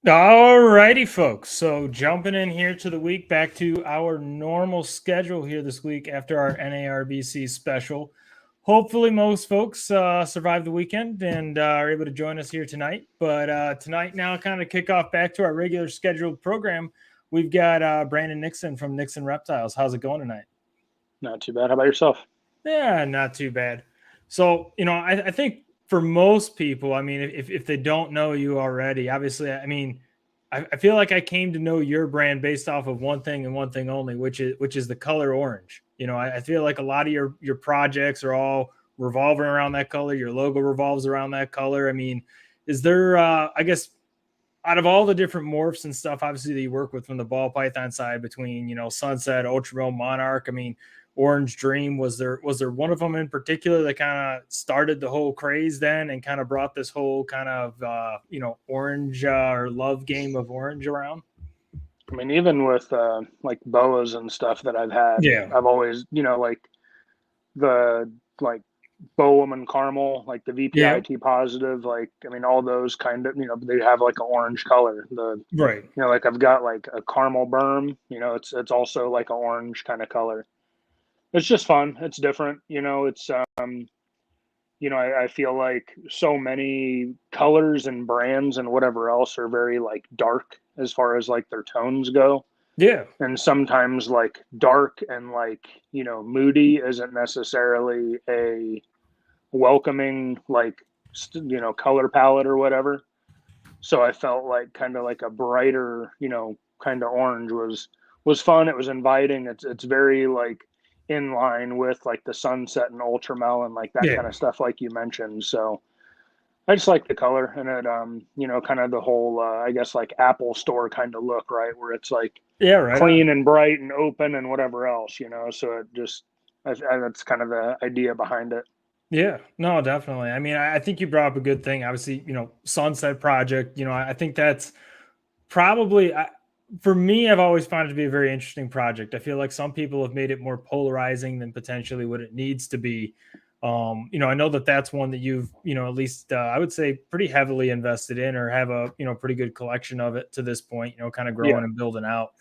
All righty, folks. So jumping in here to the week, back to our normal schedule here this week after our NARBC special. Hopefully, most folks survive the weekend and are able to join us here tonight. But tonight, now, kind of kick off back to our regular scheduled program. We've got Brandon Nixon from Nixon Reptiles. How's it going tonight? Not too bad. How about yourself? Yeah, not too bad. So, I think for most people, I mean, if they don't know you already, obviously, I mean, I feel like I came to know your brand based off of one thing and one thing only, which is the color orange. I feel like a lot of your projects are all revolving around that color. Your logo revolves around that color. I mean, is there I guess out of all the different morphs and stuff, obviously that you work with from the ball python side between Sunset, Ultramel, Monarch. I mean, Orange Dream, was there one of them in particular that kind of started the whole craze then and kind of brought this whole kind of orange or love game of orange around? I mean, even with like boas and stuff that I've had, Yeah. I've always, like the like Boehm caramel, like the Yeah. VPIT positive, like I mean, all those kind of, they have like an orange color. Right. Like I've got like a caramel berm, it's also like an orange kind of color. It's just fun. It's different. It's I feel like so many colors and brands and whatever else are very like dark as far as like their tones go. Yeah. And sometimes like dark and like, moody isn't necessarily a welcoming like color palette or whatever. So I felt like kind of like a brighter, kind of orange was fun. It was inviting. It's very like in line with like the sunset and ultramel and like that Yeah. kind of stuff like you mentioned. So I just like the color and it kind of the whole I guess like Apple store kind of look, right? Where it's like Yeah. Right on. clean and bright and open and whatever else, so it just that's kind of the idea behind it. Yeah, no, definitely. I mean, I think you brought up a good thing. Obviously, Sunset Project. I think that's probably for me. I've always found it to be a very interesting project. I feel like some people have made it more polarizing than potentially what it needs to be. I know that that's one that you've, at least I would say pretty heavily invested in, or have a, pretty good collection of it to this point. Kind of Yeah. growing and building out.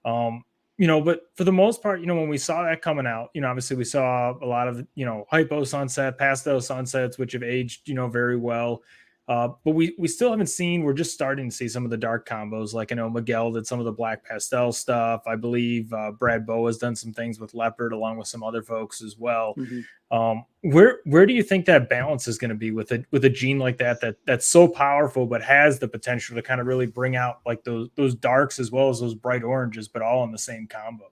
Um, but for the most part, when we saw that coming out, obviously we saw a lot of, hypo sunset, pastel sunsets, which have aged, very well. But we still haven't seen, we're just starting to see some of the dark combos. Like I know Miguel did some of the black pastel stuff. I believe Brad Bow has done some things with leopard along with some other folks as well. Mm-hmm. Where do you think that balance is going to be with a gene like that's so powerful, but has the potential to kind of really bring out like those darks as well as those bright oranges, but all in the same combo?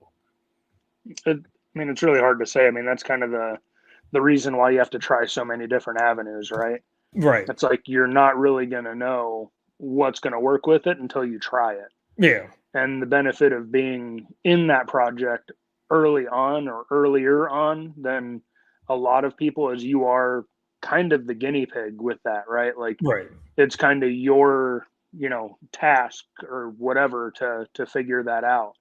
I mean, it's really hard to say. I mean, that's kind of the reason why you have to try so many different avenues, right? Right. It's like you're not really going to know what's going to work with it until you try it. Yeah. And the benefit of being in that project early on or earlier on than a lot of people is you are kind of the guinea pig with that, right? Like Right. it's kind of your, task or whatever to figure that out.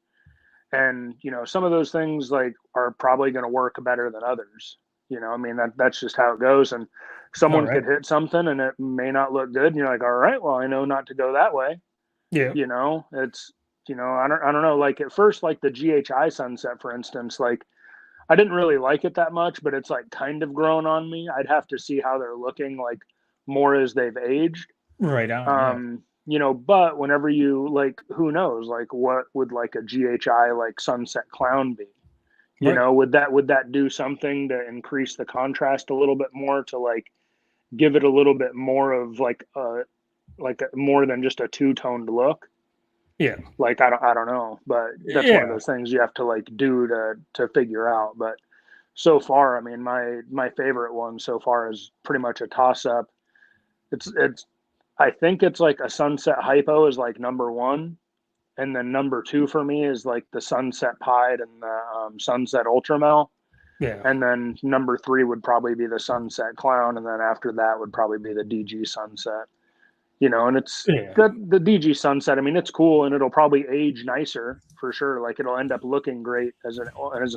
And some of those things like are probably going to work better than others. I mean that's just how it goes. And All someone right. could hit something and it may not look good, and you're like, all right, well, I know not to go that way. Yeah. It's I don't know. Like at first, like the GHI sunset, for instance, like I didn't really like it that much, but it's like kind of grown on me. I'd have to see how they're looking like more as they've aged. Right on. Yeah. But whenever you like, who knows, like what would like a GHI like sunset clown be? Right. Would that do something to increase the contrast a little bit more to like give it a little bit more of more than just a two-toned look? Yeah. Like I don't know, but that's one of Yeah. those things you have to like do to figure out. But so far, I mean, my favorite one so far is pretty much a toss up. It's I think it's like a sunset hypo is like number one, and then number two for me is like the sunset pied and the sunset ultramel, Yeah. and then number three would probably be the sunset clown, and then after that would probably be the DG sunset. And it's Yeah. the DG sunset. I mean, it's cool and it'll probably age nicer for sure. Like it'll end up looking great as an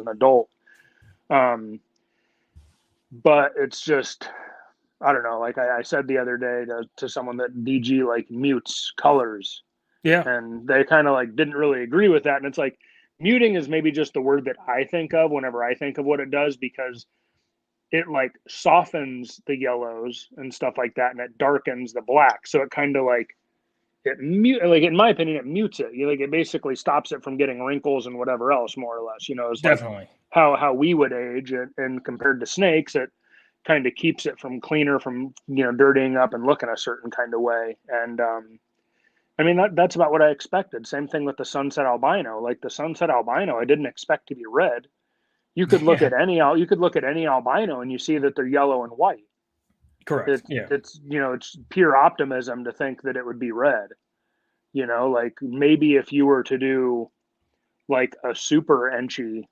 adult. Um, but it's just, I don't know. Like I said the other day to someone that DG like mutes colors. Yeah. And they kind of like didn't really agree with that. And it's like muting is maybe just the word that I think of whenever I think of what it does, because it like softens the yellows and stuff like that, and it darkens the black. So it kind of like like in my opinion, it mutes it. Like it basically stops it from getting wrinkles and whatever else, more or less. It's like Definitely. how we would age it, and compared to snakes, it kind of keeps it from cleaner, from dirtying up and looking a certain kind of way. And I mean, that's about what I expected. Same thing with the sunset albino. Like the sunset albino, I didn't expect to be red. You could look Yeah. at any albino and you see that they're yellow and white. Correct. Yeah. It's pure optimism to think that it would be red. Like maybe if you were to do like a super enchy,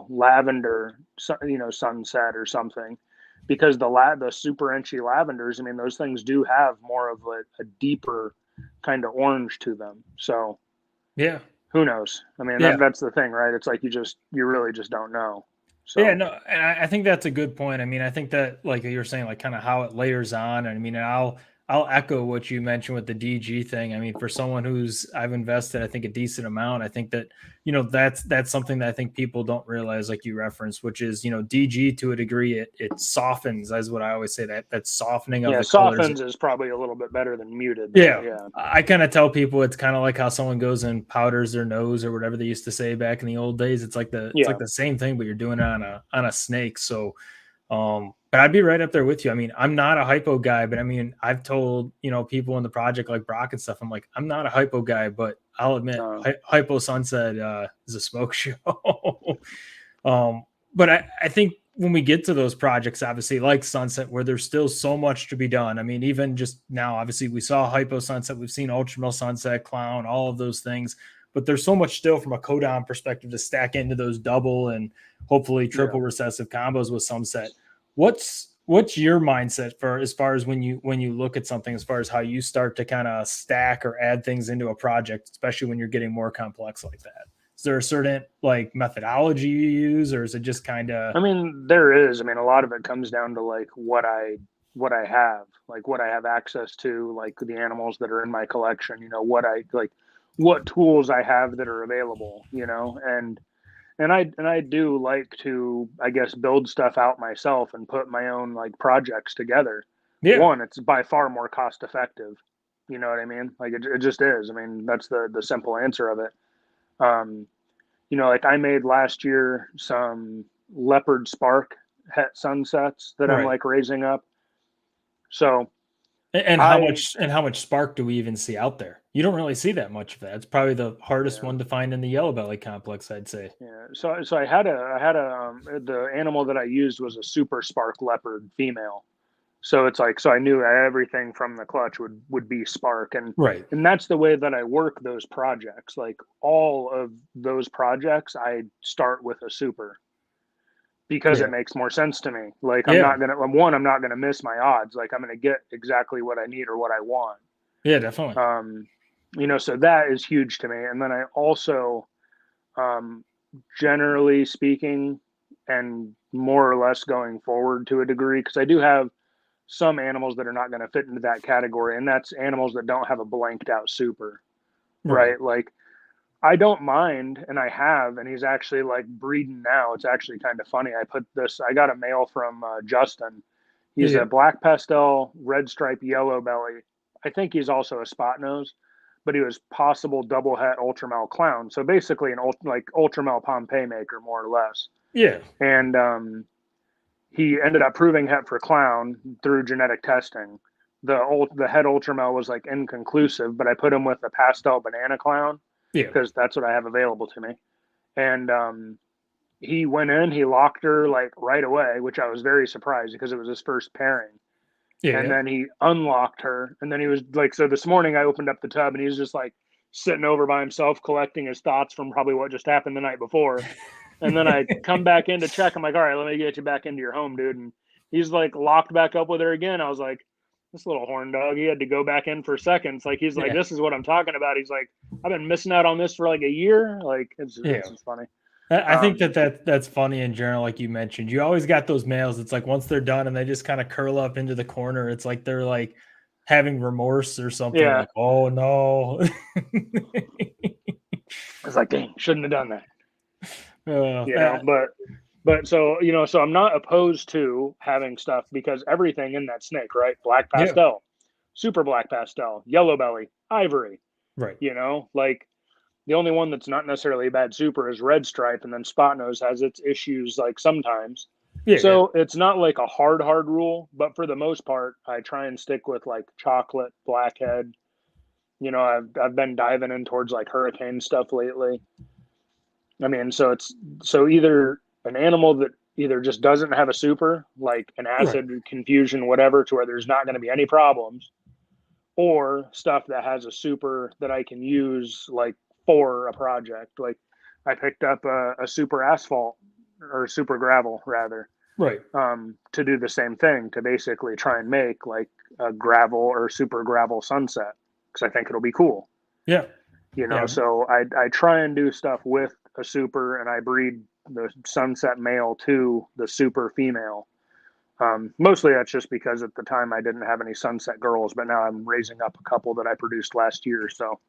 lavender, sunset or something, because the super enchy lavenders, I mean, those things do have more of a deeper kind of orange to them. So Yeah. who knows? I mean, Yeah. that's the thing, right? It's like you really just don't know. Yeah, So no, and I think that's a good point. I mean, I think that like you were saying, like kind of how it layers on. And I mean, I'll echo what you mentioned with the DG thing. I mean, for someone I've invested, I think a decent amount. I think that that's something that I think people don't realize, like you referenced, which is DG to a degree it softens. That's what I always say, that softening of yeah, the colors. softens is probably a little bit better than muted, but Yeah. yeah. I kind of tell people it's kind of like how someone goes and powders their nose or whatever they used to say back in the old days. It's like Yeah. the same thing, but you're doing it on a snake. So but I'd be right up there with you. I mean, I'm not a hypo guy, but I mean, I've told, people in the project like Brock and stuff, I'm like, I'm not a hypo guy, but I'll admit hypo sunset is a smoke show. But I think when we get to those projects, obviously like Sunset, where there's still so much to be done. I mean, even just now, obviously we saw Hypo Sunset, we've seen Ultramel Sunset, Clown, all of those things, but there's so much still from a codon perspective to stack into those double and hopefully triple recessive combos with Sunset. What's your mindset for as far as when you look at something, as far as how you start to kind of stack or add things into a project, especially when you're getting more complex like that? Is there a certain like methodology you use, or is it just kind of? I mean, there is. I mean, a lot of it comes down to like what I have, like what I have access to, like the animals that are in my collection. What tools I have that are available. And I do like to, I guess, build stuff out myself and put my own like projects together. Yeah. One, it's by far more cost effective. You know what I mean? Like it just is. I mean, that's the simple answer of it. Um, like I made last year some leopard spark het sunsets that I'm Right. like raising up. So And I how much spark do we even see out there? You don't really see that much of that. It's probably the hardest one to find in the yellow belly complex, I'd say. yeah. So I had the animal that I used was a super spark leopard female. So it's like, so I knew everything from the clutch would be spark, and Right. that's the way that I work those projects. Like all of those projects, I start with a super because it Yeah. makes more sense to me. Like I'm Yeah. not gonna miss my odds. Like I'm gonna get exactly what I need or what I want. Yeah, definitely. So that is huge to me. And then I also, um, generally speaking, and more or less going forward to a degree, because I do have some animals that are not going to fit into that category, and that's animals that don't have a blanked out super, Right. right? Like I don't mind, and I have, and he's actually like breeding now. It's actually kind of funny. I got a male from Justin. He's Yeah. a black pastel, red stripe, yellow belly. I think he's also a spot nose, but he was possible double het ultramel clown. So basically like ultramel Pompeii maker, more or less. Yeah. And he ended up proving het for clown through genetic testing. The head ultramel was like inconclusive, but I put him with a pastel banana clown Yeah. because that's what I have available to me. And he went in, he locked her like right away, which I was very surprised because it was his first pairing. And Yeah. then he unlocked her, and then he was like, so this morning I opened up the tub and he was just like sitting over by himself collecting his thoughts from probably what just happened the night before. And then I come back in to check. I'm like, all right, let me get you back into your home, dude. And he's like locked back up with her again. I was like, this little horn dog, he had to go back in for seconds. Like, he's like, Yeah. this is what I'm talking about. He's like, I've been missing out on this for like a year. Like, it's just funny. I think that's funny in general, like you mentioned. You always got those males. It's like once they're done and they just kind of curl up into the corner, it's like they're like having remorse or something Yeah. like, oh no. I was like, dang, shouldn't have done that. uh, You know, uh, but so, so I'm not opposed to having stuff because everything in that snake, right? Black yeah, pastel, super black pastel, yellow belly, ivory, right. like the only one that's not necessarily a bad super is red stripe, and then spot nose has its issues like sometimes. Yeah, yeah, So it's not like a hard rule, but for the most part, I try and stick with like chocolate, blackhead. I've been diving in towards like hurricane stuff lately. I mean, so either an animal that either just doesn't have a super, like an right. acid confusion, whatever, to where there's not going to be any problems, or stuff that has a super that I can use like for a project. Like I picked up a super asphalt or super gravel rather, Right. to do the same thing, to basically try and make like a gravel or super gravel sunset because I think it'll be cool. Yeah. Yeah. So I try and do stuff with a super, and I breed the sunset male to the super female. Mostly that's just because at the time I didn't have any sunset girls, but now I'm raising up a couple that I produced last year. So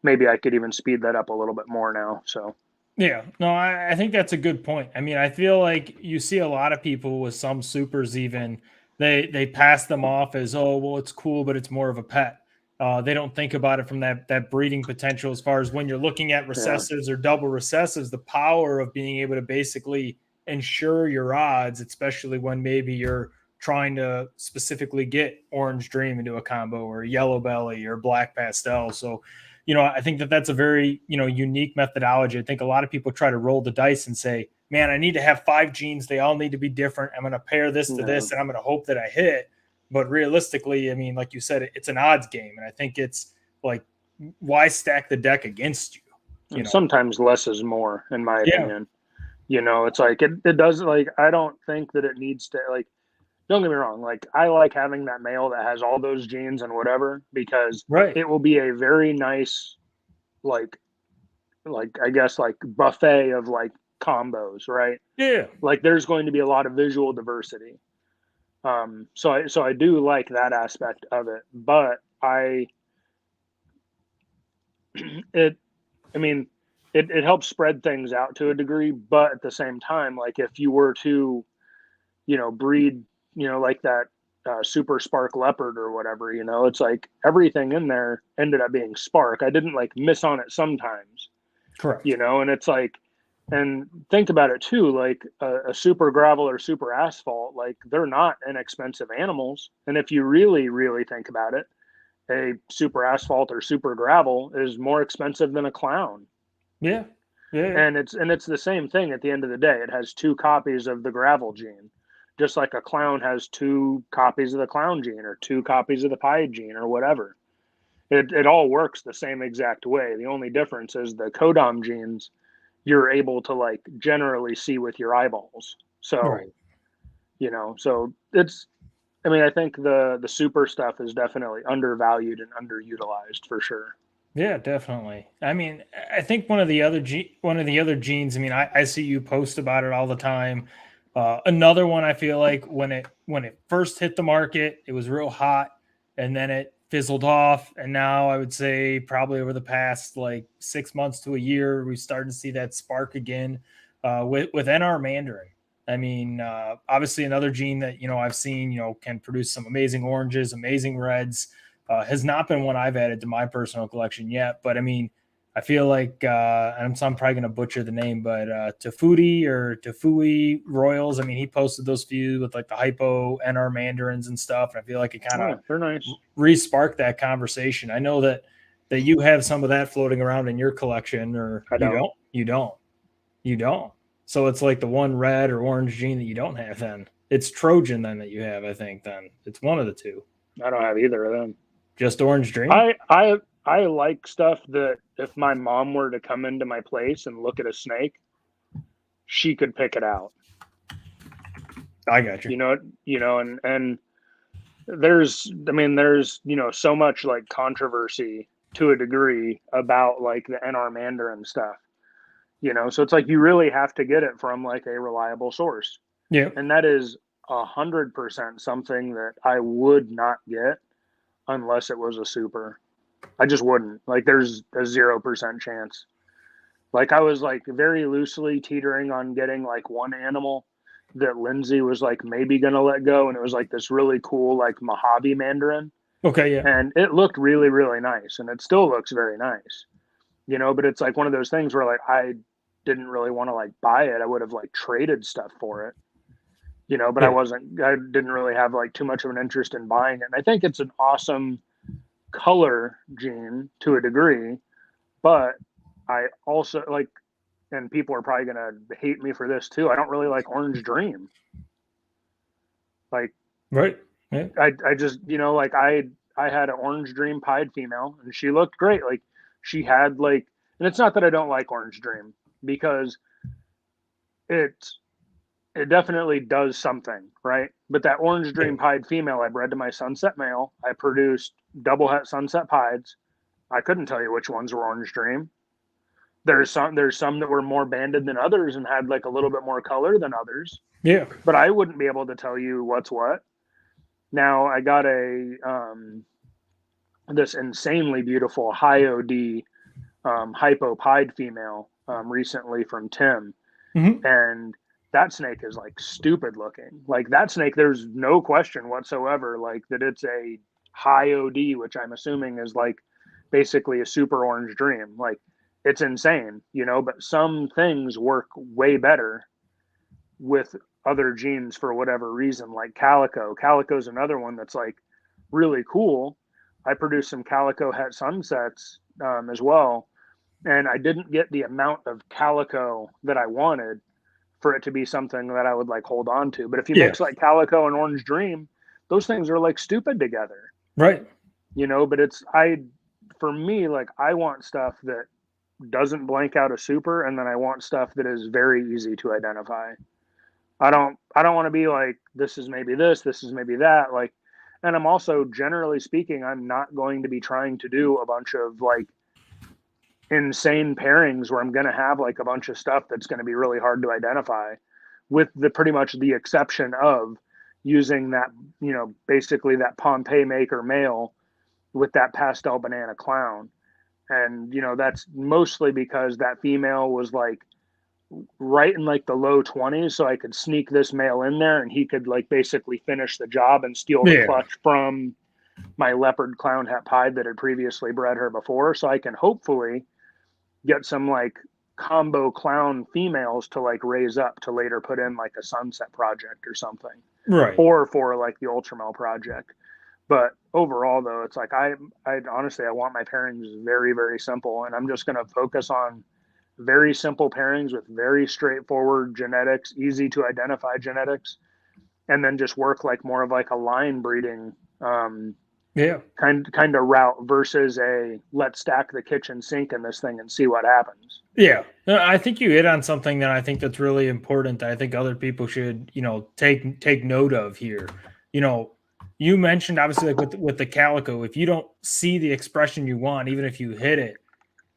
maybe I could even speed that up a little bit more now. So Yeah, no, I think that's a good point. I mean, I feel like you see a lot of people with some supers, even they pass them off as, oh, well, it's cool, but it's more of a pet. They don't think about it from that breeding potential as far as when you're looking at yeah, recessives or double recessives, the power of being able to basically ensure your odds, especially when maybe you're trying to specifically get orange dream into a combo or yellow belly or black pastel. So I think that's a very, unique methodology. I think a lot of people try to roll the dice and say, man, I need to have 5 genes. They all need to be different. I'm going to pair this to no, this and I'm going to hope that I hit. But realistically, I mean, like you said, it's an odds game. And I think it's like, why stack the deck against you? and sometimes less is more, in my Yeah. opinion. It's like it does, like I don't think that it needs to, like, don't get me wrong, like I like having that male that has all those genes and whatever, because Right. it will be a very nice, like I guess like buffet of like combos, right? Yeah. Like there's going to be a lot of visual diversity. So I do like that aspect of it, but it I mean it helps spread things out to a degree, but at the same time, like if you were to, breed, like that super spark leopard or whatever, it's like everything in there ended up being spark. I didn't like miss on it sometimes, Correct. and it's like, and think about it too, like a super gravel or super asphalt, like they're not inexpensive animals. And if you really, really think about it, a super asphalt or super gravel is more expensive than a clown. Yeah. Yeah. And it's the same thing at the end of the day. It has two copies of the gravel gene, just like a clown has two copies of the clown gene or two copies of the pied gene or whatever. It all works the same exact way. The only difference is the codom genes you're able to like generally see with your eyeballs. So, Right. so it's, I mean, I think the super stuff is definitely undervalued and underutilized for sure. Yeah, definitely. I mean, I think one of the other genes. I mean, I see you post about it all the time. Another one, I feel like when it first hit the market, it was real hot, and then it fizzled off. And now I would say probably over the past like 6 months to a year, we started to see that spark again with NR Mandarin. I mean, obviously another gene that I've seen can produce some amazing oranges, amazing reds. Has not been one I've added to my personal collection yet, but I mean, I feel like I'm probably going to butcher the name, but Tafui Royals. I mean, he posted those few with like the hypo NR mandarins and stuff, and I feel like it kind of Oh, they're nice. re-sparked that conversation. I know that you have some of that floating around in your collection, or I you don't. don't, you don't. So it's like the one red or orange gene that you don't have. Then it's Trojan then that you have. I think then it's one of the two. I don't have either of them. Just orange dream. I like stuff that if my mom were to come into my place and look at a snake, she could pick it out. I got you. And there's so much like controversy to a degree about like the NR Mandarin stuff. So it's like you really have to get it from like a reliable source. Yeah. And that is 100% something that I would not get unless it was a super. I just wouldn't. Like there's a 0% chance. Like I was like very loosely teetering on getting like one animal that Lindsay was like maybe gonna let go, and it was like this really cool like Mojave Mandarin, Okay, yeah. and it looked really really nice, and it still looks very nice, you know. But it's like one of those things where like I didn't really want to like buy it. I would have like traded stuff for it, you know. But Yeah. I didn't really have like too much of an interest in buying it. And I think it's an awesome color gene to a degree, but I also like, and people are probably gonna hate me for this too. I don't really like Orange Dream. Like Right. Yeah. I just, you know, like I had an Orange Dream pied female, and she looked great. Like she had like, and it's not that I don't like Orange Dream, because it it definitely does something, right? But that Orange Yeah. Dream pied female I bred to my Sunset male. I produced double het Sunset pieds. I couldn't tell you which ones were Orange Dream. There's some that were more banded than others and had like a little bit more color than others, Yeah. but I wouldn't be able to tell you what's what. Now I got a this insanely beautiful high OD hypo pied female recently from Tim, Hmm. and that snake is like stupid looking. Like that snake, there's no question whatsoever like that it's a high OD, which I'm assuming is like basically a super Orange Dream. Like it's insane, you know. But some things work way better with other genes for whatever reason, like calico. Calico is another one that's like really cool. I produced some calico het sunsets as well, and I didn't get the amount of calico that I wanted for it to be something that I would like hold on to. But if you Yeah. mix like calico and Orange Dream, those things are like stupid together, Right. you know. But it's for me, like I want stuff that doesn't blank out a super, and then I want stuff that is very easy to identify. I don't want to be like this is maybe this is maybe that, like. And I'm also, generally speaking, I'm not going to be trying to do a bunch of like insane pairings where I'm going to have like a bunch of stuff that's going to be really hard to identify, with the pretty much the exception of using that, you know, basically that Pompeii maker male with that pastel banana clown. And, you know, that's mostly because that female was like right in like the low 20s. So I could sneak this male in there and he could like basically finish the job and steal the Yeah. clutch from my leopard clown het pied that had previously bred her before. So I can hopefully get some like combo clown females to like raise up to later put in like a sunset project or something, Right. or for like the ultramel project. But overall though, it's like I honestly I want my pairings very very simple, and I'm just going to focus on very simple pairings with very straightforward genetics, easy to identify genetics, and then just work like more of like a line breeding Yeah. kind of route versus a let's stack the kitchen sink in this thing and see what happens. Yeah. No, I think you hit on something that I think that's really important that I think other people should, take note of here. You know, you mentioned obviously like with the calico, if you don't see the expression you want, even if you hit it,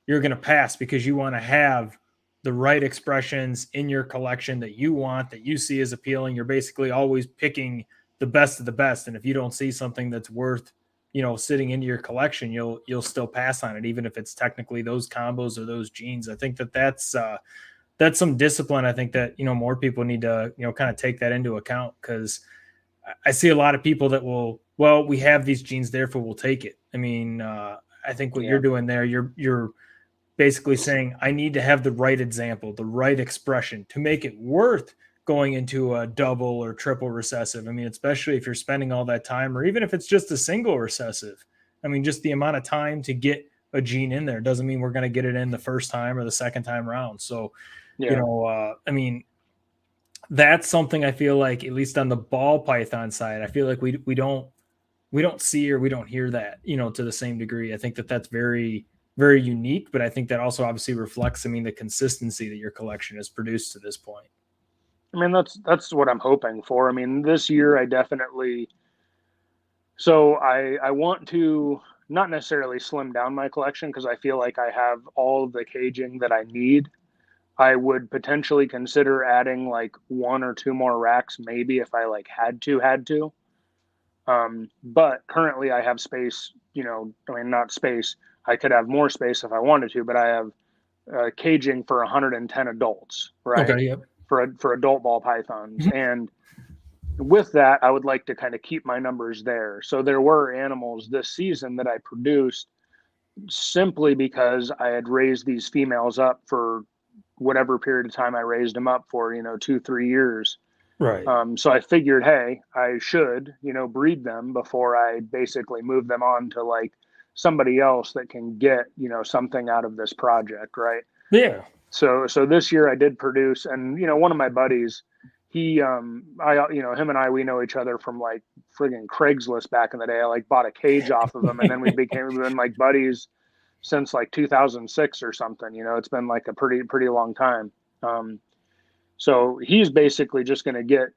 you're going to pass because you want to have the right expressions in your collection that you want, that you see as appealing. You're basically always picking the best of the best. And if you don't see something that's worth, sitting into your collection, you'll still pass on it, even if it's technically those combos or those genes. I think that's some discipline. I think that, more people need to, kind of take that into account, because I see a lot of people that well, we have these genes, therefore we'll take it. I mean, I think what Yeah. you're doing there, you're basically saying I need to have the right example, the right expression to make it worth going into a double or triple recessive. I mean, especially if you're spending all that time, or even if it's just a single recessive. I mean, just the amount of time to get a gene in there doesn't mean we're going to get it in the first time or the second time around. So, Yeah. I mean, that's something I feel like, at least on the ball python side, I feel like we don't see or we don't hear that, to the same degree. I think that that's very, very unique, but I think that also obviously reflects, I mean, the consistency that your collection has produced to this point. I mean, that's what I'm hoping for. I mean, this year I definitely, so I want to not necessarily slim down my collection because I feel like I have all the caging that I need. I would potentially consider adding like one or two more racks, maybe if I like had to. But currently I have space, I mean, not space. I could have more space if I wanted to, but I have caging for 110 adults, right? Okay. Yep. For adult ball pythons. And with that, I would like to kind of keep my numbers there. So there were animals this season that I produced simply because I had raised these females up for whatever period of time I raised them up for, 2-3 years. Right. So I figured, hey, I should, breed them before I basically move them on to like somebody else that can get, something out of this project, right? Yeah. So this year I did produce, and one of my buddies, him and I, we know each other from like friggin' Craigslist back in the day. I like bought a cage off of him, and then we've been like buddies since like 2006 or something. It's been like a pretty long time. So he's basically just going to get,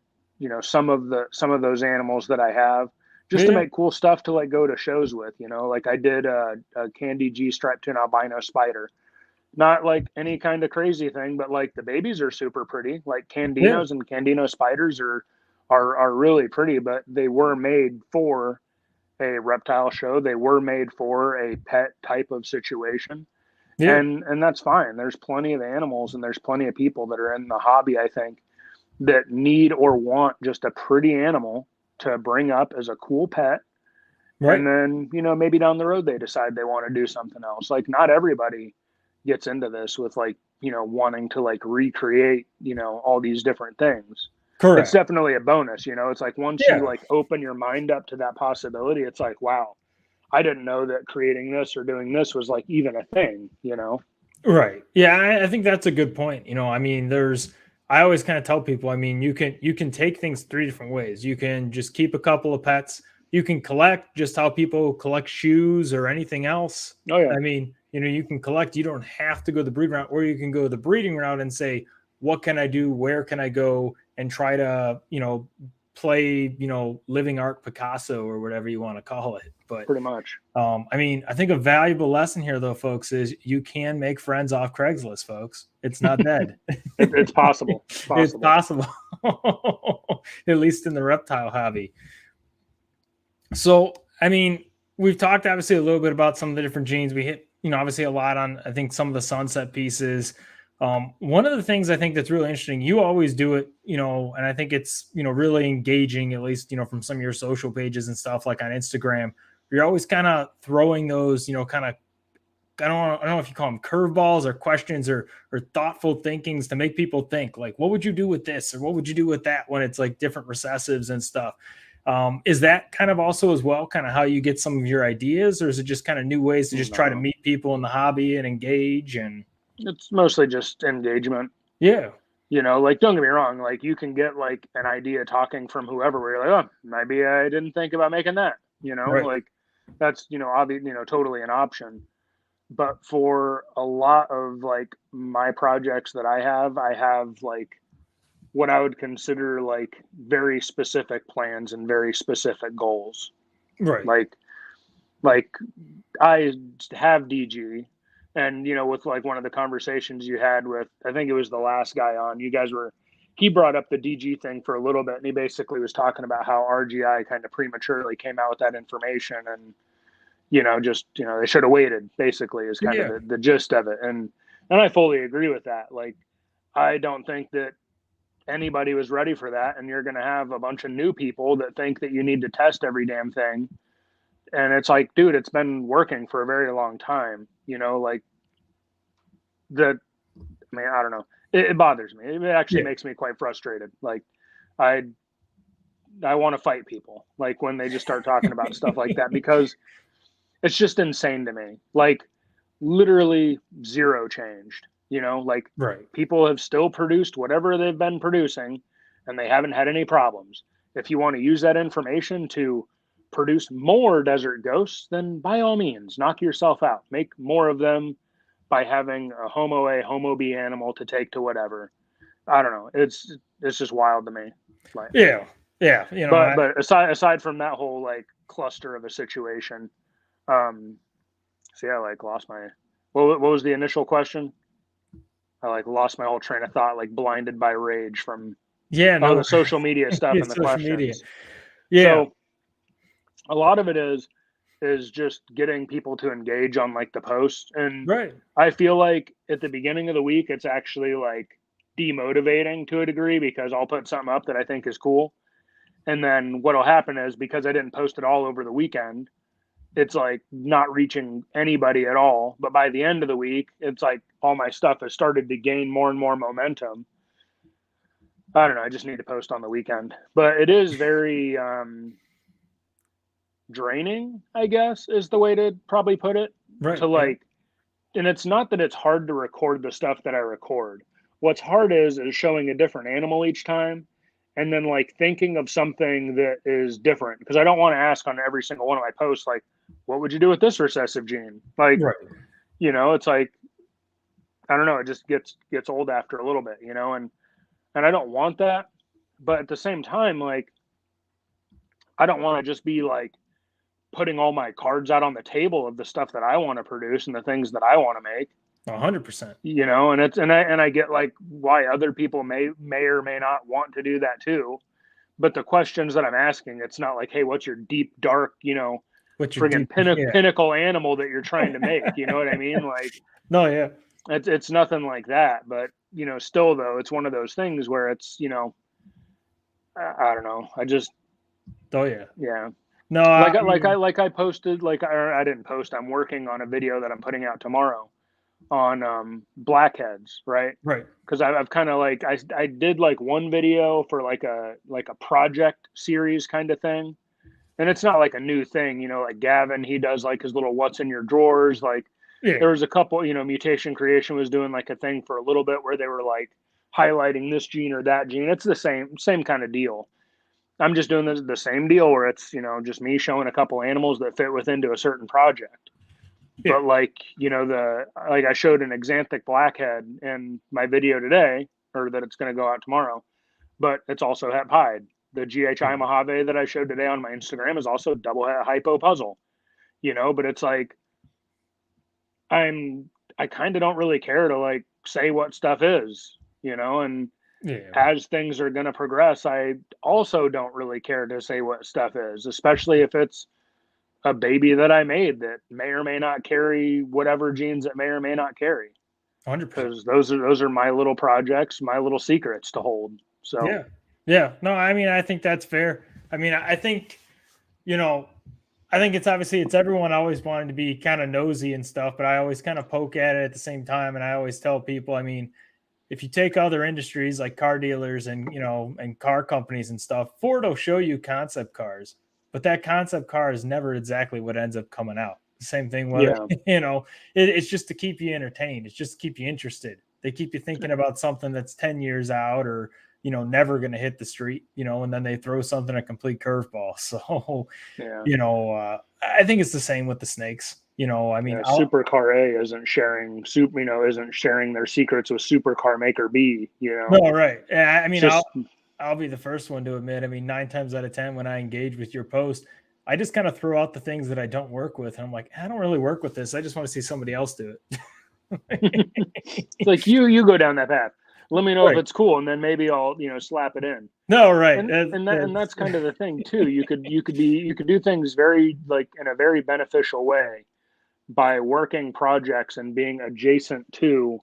some of those animals that I have just to Yeah. make cool stuff to like go to shows with, like I did a Candy G striped tune albino spider. Not like any kind of crazy thing, but like the babies are super pretty. Like Yeah. Candinos and Candino spiders are really pretty, but they were made for a reptile show. They were made for a pet type of situation. Yeah. And that's fine. There's plenty of animals and there's plenty of people that are in the hobby, I think, that need or want just a pretty animal to bring up as a cool pet. Right. And then, maybe down the road they decide they want to do something else. Like not everybody gets into this with like, wanting to like recreate, all these different things. It's Correct. definitely a bonus, it's like once you Yeah. like open your mind up to that possibility, it's like, wow, I didn't know that creating this or doing this was like even a thing. Right. Yeah, I think that's a good point. I mean, I always kind of tell people, I mean, you can take things three different ways. You can just keep a couple of pets. You can collect just how people collect shoes or anything else. Oh yeah. I mean, you can collect, you don't have to go the breeding route, or you can go the breeding route and say, what can I do? Where can I go and try to, play, living art Picasso or whatever you want to call it. But Pretty much. I mean, I think a valuable lesson here, though, folks, is you can make friends off Craigslist, folks. It's not dead. It's possible. It's possible, at least in the reptile hobby. So, I mean, we've talked obviously a little bit about some of the different genes. We hit, obviously a lot on, I think, some of the sunset pieces. One of the things I think that's really interesting, you always do it, and I think it's, really engaging, at least, from some of your social pages and stuff like on Instagram. You're always kind of throwing those, kind of, I don't know if you call them curveballs or questions or thoughtful thinkings to make people think like, what would you do with this? Or what would you do with that when it's like different recessives and stuff? Is that kind of also as well kind of how you get some of your ideas, or is it just kind of new ways to just try to meet people in the hobby and engage? And it's mostly just engagement. Yeah. Like, don't get me wrong. Like you can get like an idea talking from whoever where you're like, oh, maybe I didn't think about making that, Right. like that's, obvious, totally an option. But for a lot of like my projects that I have like what I would consider like very specific plans and very specific goals. Right. Like I have DG, and with like one of the conversations you had with, I think it was the last guy on, he brought up the DG thing for a little bit, and he basically was talking about how RGI kind of prematurely came out with that information, and they should have waited, basically, is kind of the gist of it. And I fully agree with that. Like, I don't think that anybody was ready for that. And you're going to have a bunch of new people that think that you need to test every damn thing. And it's like, dude, it's been working for a very long time. Like I don't know. It bothers me. It actually makes me quite frustrated. Like I want to fight people like when they just start talking about stuff like that, because it's just insane to me. Like literally zero changed, like Right. people have still produced whatever they've been producing and they haven't had any problems. If you want to use that information to produce more desert ghosts, then by all means, knock yourself out. Make more of them by having a Homo A, Homo B animal to take to whatever. I don't know. It's just wild to me. Like, Yeah. But aside from that whole like cluster of a situation, so yeah, I like lost my. What was the initial question? I like lost my whole train of thought, like blinded by rage from the social media stuff and the social questions. media. Yeah. So a lot of it is just getting people to engage on like the posts. And Right. I feel like at the beginning of the week, it's actually like demotivating to a degree because I'll put something up that I think is cool. And then what'll happen is because I didn't post it all over the weekend, it's like not reaching anybody at all. But by the end of the week, it's like all my stuff has started to gain more and more momentum. I don't know. I just need to post on the weekend, but it is very draining, I guess, is the way to probably put it. Right. To Yep. like, and it's not that it's hard to record the stuff that I record. What's hard is showing a different animal each time, and then like thinking of something that is different because I don't want to ask on every single one of my posts like, what would you do with this recessive gene? Like, Right. it's like I don't know. It just gets old after a little bit, and I don't want that, but at the same time, like I don't want to just be like putting all my cards out on the table of the stuff that I want to produce and the things that I want to make. 100%. And it's and I get like why other people may or may not want to do that too. But the questions that I'm asking, it's not like, hey, what's your deep dark, What you're friggin' deep. Yeah. pinnacle animal that you're trying to make. You know what I mean? Like No. Yeah. it's nothing like that. But still though, it's one of those things where it's I don't know. I just Oh yeah. yeah. No. I Like mean. I posted I didn't post. I'm working on a video that I'm putting out tomorrow on blackheads, right? Right. Because I've kind of like I did like one video for like a project series kind of thing, and it's not like a new thing, like Gavin, he does like his little what's in your drawers. Like Yeah. there was a couple, Mutation Creation was doing like a thing for a little bit where they were like highlighting this gene or that gene. It's the same kind of deal. I'm just doing the same deal where it's just me showing a couple animals that fit within to a certain project. Yeah. But like the like I showed an Xanthic blackhead in my video today, or that it's going to go out tomorrow, but it's also het pied. The GHI Mojave that I showed today on my Instagram is also double het hypo puzzle, but it's like I kind of don't really care to like say what stuff is, and Yeah. as things are going to progress, I also don't really care to say what stuff is, especially if it's a baby that I made that may or may not carry whatever genes it may or may not carry. 100%. Because those are my little projects, my little secrets to hold. So Yeah. Yeah. No, I mean, I think that's fair. I mean, I think, you know, I think it's obviously it's everyone always wanting to be kind of nosy and stuff, but I always kind of poke at it at the same time. And I always tell people, I mean, if you take other industries like car dealers and, and car companies and stuff, Ford will show you concept cars, but that concept car is never exactly what ends up coming out. The same thing, whether, yeah, it's just to keep you entertained. It's just to keep you interested. They keep you thinking about something that's 10 years out or, never going to hit the street, and then they throw something a complete curveball. So, yeah, I think it's the same with the snakes. I mean, yeah. Supercar A isn't sharing their secrets with Supercar Maker B. no, right. I It's mean, just I'll be the first one to admit. I mean, 9 times out of 10, when I engage with your post, I just kind of throw out the things that I don't work with. And I'm like, I don't really work with this. I just want to see somebody else do it. it's like you go down that path. Let me know if Right. it's cool, and then maybe I'll slap it in. No, right. And that's kind of the thing too. You could do things very like in a very beneficial way by working projects and being adjacent to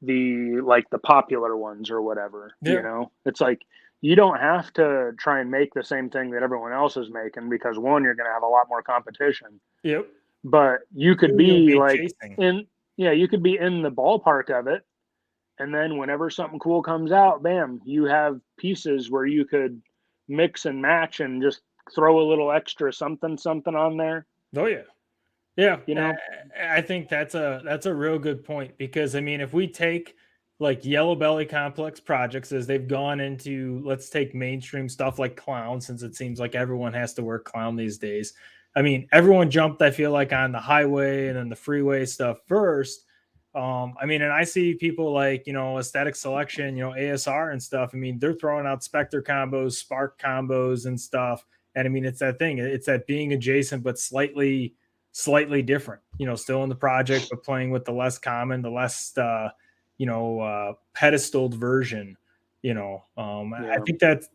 the popular ones or whatever. Yeah. It's like you don't have to try and make the same thing that everyone else is making because one, you're going to have a lot more competition. Yep. But you could You'll be be like chasing. you could be in the ballpark of it. And then whenever something cool comes out, bam, you have pieces where you could mix and match and just throw a little extra something on there. Oh yeah. Yeah. You know, I think that's a real good point because I mean, if we take like yellow belly complex projects as they've gone into, let's take mainstream stuff like clown, since it seems like everyone has to work clown these days. I mean, everyone jumped, I feel like, on the highway and then the freeway stuff first. I mean, and I see people like, aesthetic selection, ASR and stuff. I mean, they're throwing out Spectre combos, Spark combos and stuff. And I mean, it's that thing. It's that being adjacent, but slightly different, still in the project, but playing with the less common, the less, pedestaled version, I think that's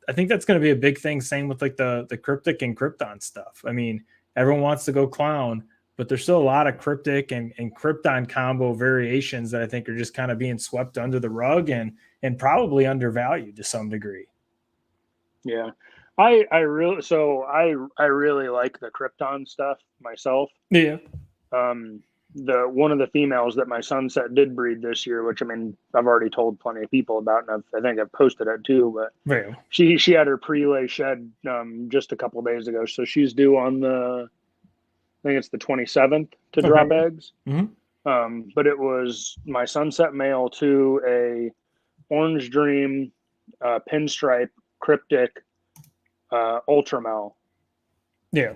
going to be a big thing. Same with like the cryptic and krypton stuff. I mean, everyone wants to go clown, but there's still a lot of cryptic and krypton combo variations that I think are just kind of being swept under the rug and probably undervalued to some degree. Yeah. I really like the Krypton stuff myself. Yeah. The one of the females that my sunset did breed this year, which I mean I've already told plenty of people about, and I think I've posted it too. But Yeah. she had her pre-lay shed just a couple days ago, so she's due on I think it's the 27th to drop eggs. Mm-hmm. But it was my sunset male to a orange dream, pinstripe, cryptic, ultramel. Yeah.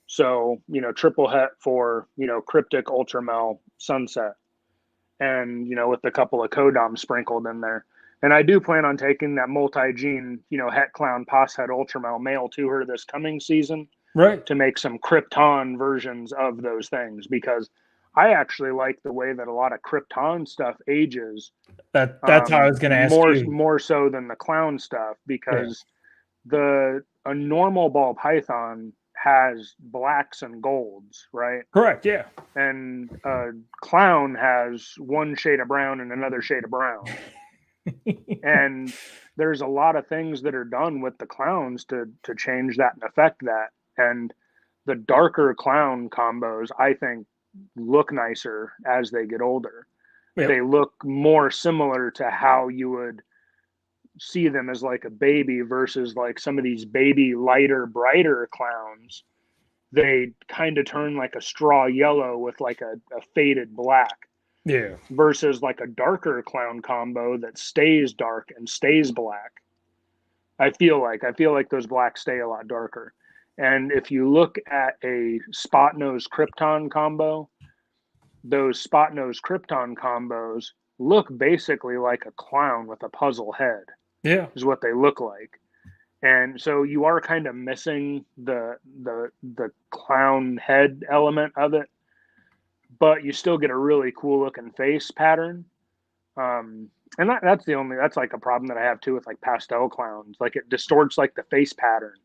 So, triple het for, cryptic ultramel sunset. And, with a couple of codom sprinkled in there. And I do plan on taking that multi-gene, het clown pos het ultramel male to her this coming season. Right. To make some Krypton versions of those things, because I actually like the way that a lot of Krypton stuff ages. That's how I was going to ask you. More so than the clown stuff, because a normal ball python has blacks and golds, right? Correct. Yeah. And a clown has one shade of brown and another shade of brown. And there's a lot of things that are done with the clowns to change that and affect that. And the darker clown combos, I think, look nicer as they get older. Yep. They look more similar to how you would see them as like a baby versus like some of these baby, lighter, brighter clowns. They kind of turn like a straw yellow with like a faded black. Yeah. Versus like a darker clown combo that stays dark and stays black. I feel like those blacks stay a lot darker. And if you look at a spot nose Krypton combo, those spot nose Krypton combos look basically like a clown with a puzzle head. Yeah. Is what they look like. And so you are kind of missing the clown head element of it, but you still get a really cool looking face pattern. And that's like a problem that I have too with like pastel clowns. Like it distorts like the face pattern.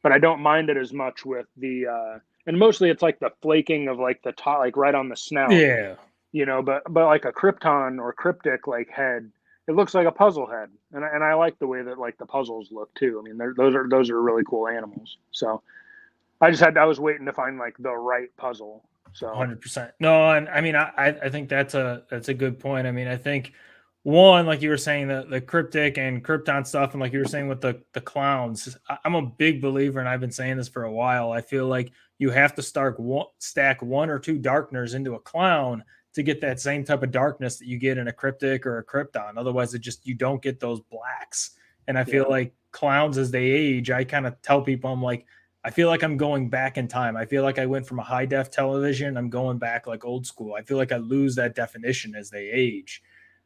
But I don't mind it as much with and mostly it's like the flaking of like the top, like right on the snout. Yeah. But like a Krypton or cryptic like head, it looks like a puzzle head, and I like the way that like the puzzles look too. I mean, those are really cool animals. So I was waiting to find like the right puzzle. So 100%. No, and I mean, I think that's a good point. I mean, I think one, like you were saying, the cryptic and Krypton stuff, and like you were saying with the clowns, I'm a big believer, and I've been saying this for a while. I feel like you have to stack one or two darkeners into a clown to get that same type of darkness that you get in a cryptic or a Krypton. Otherwise, you don't get those blacks. And I feel like clowns, as they age, I kind of tell people, I'm like, I feel like I'm going back in time. I feel like I went from a high def television. I'm going back like old school. I feel like I lose that definition as they age.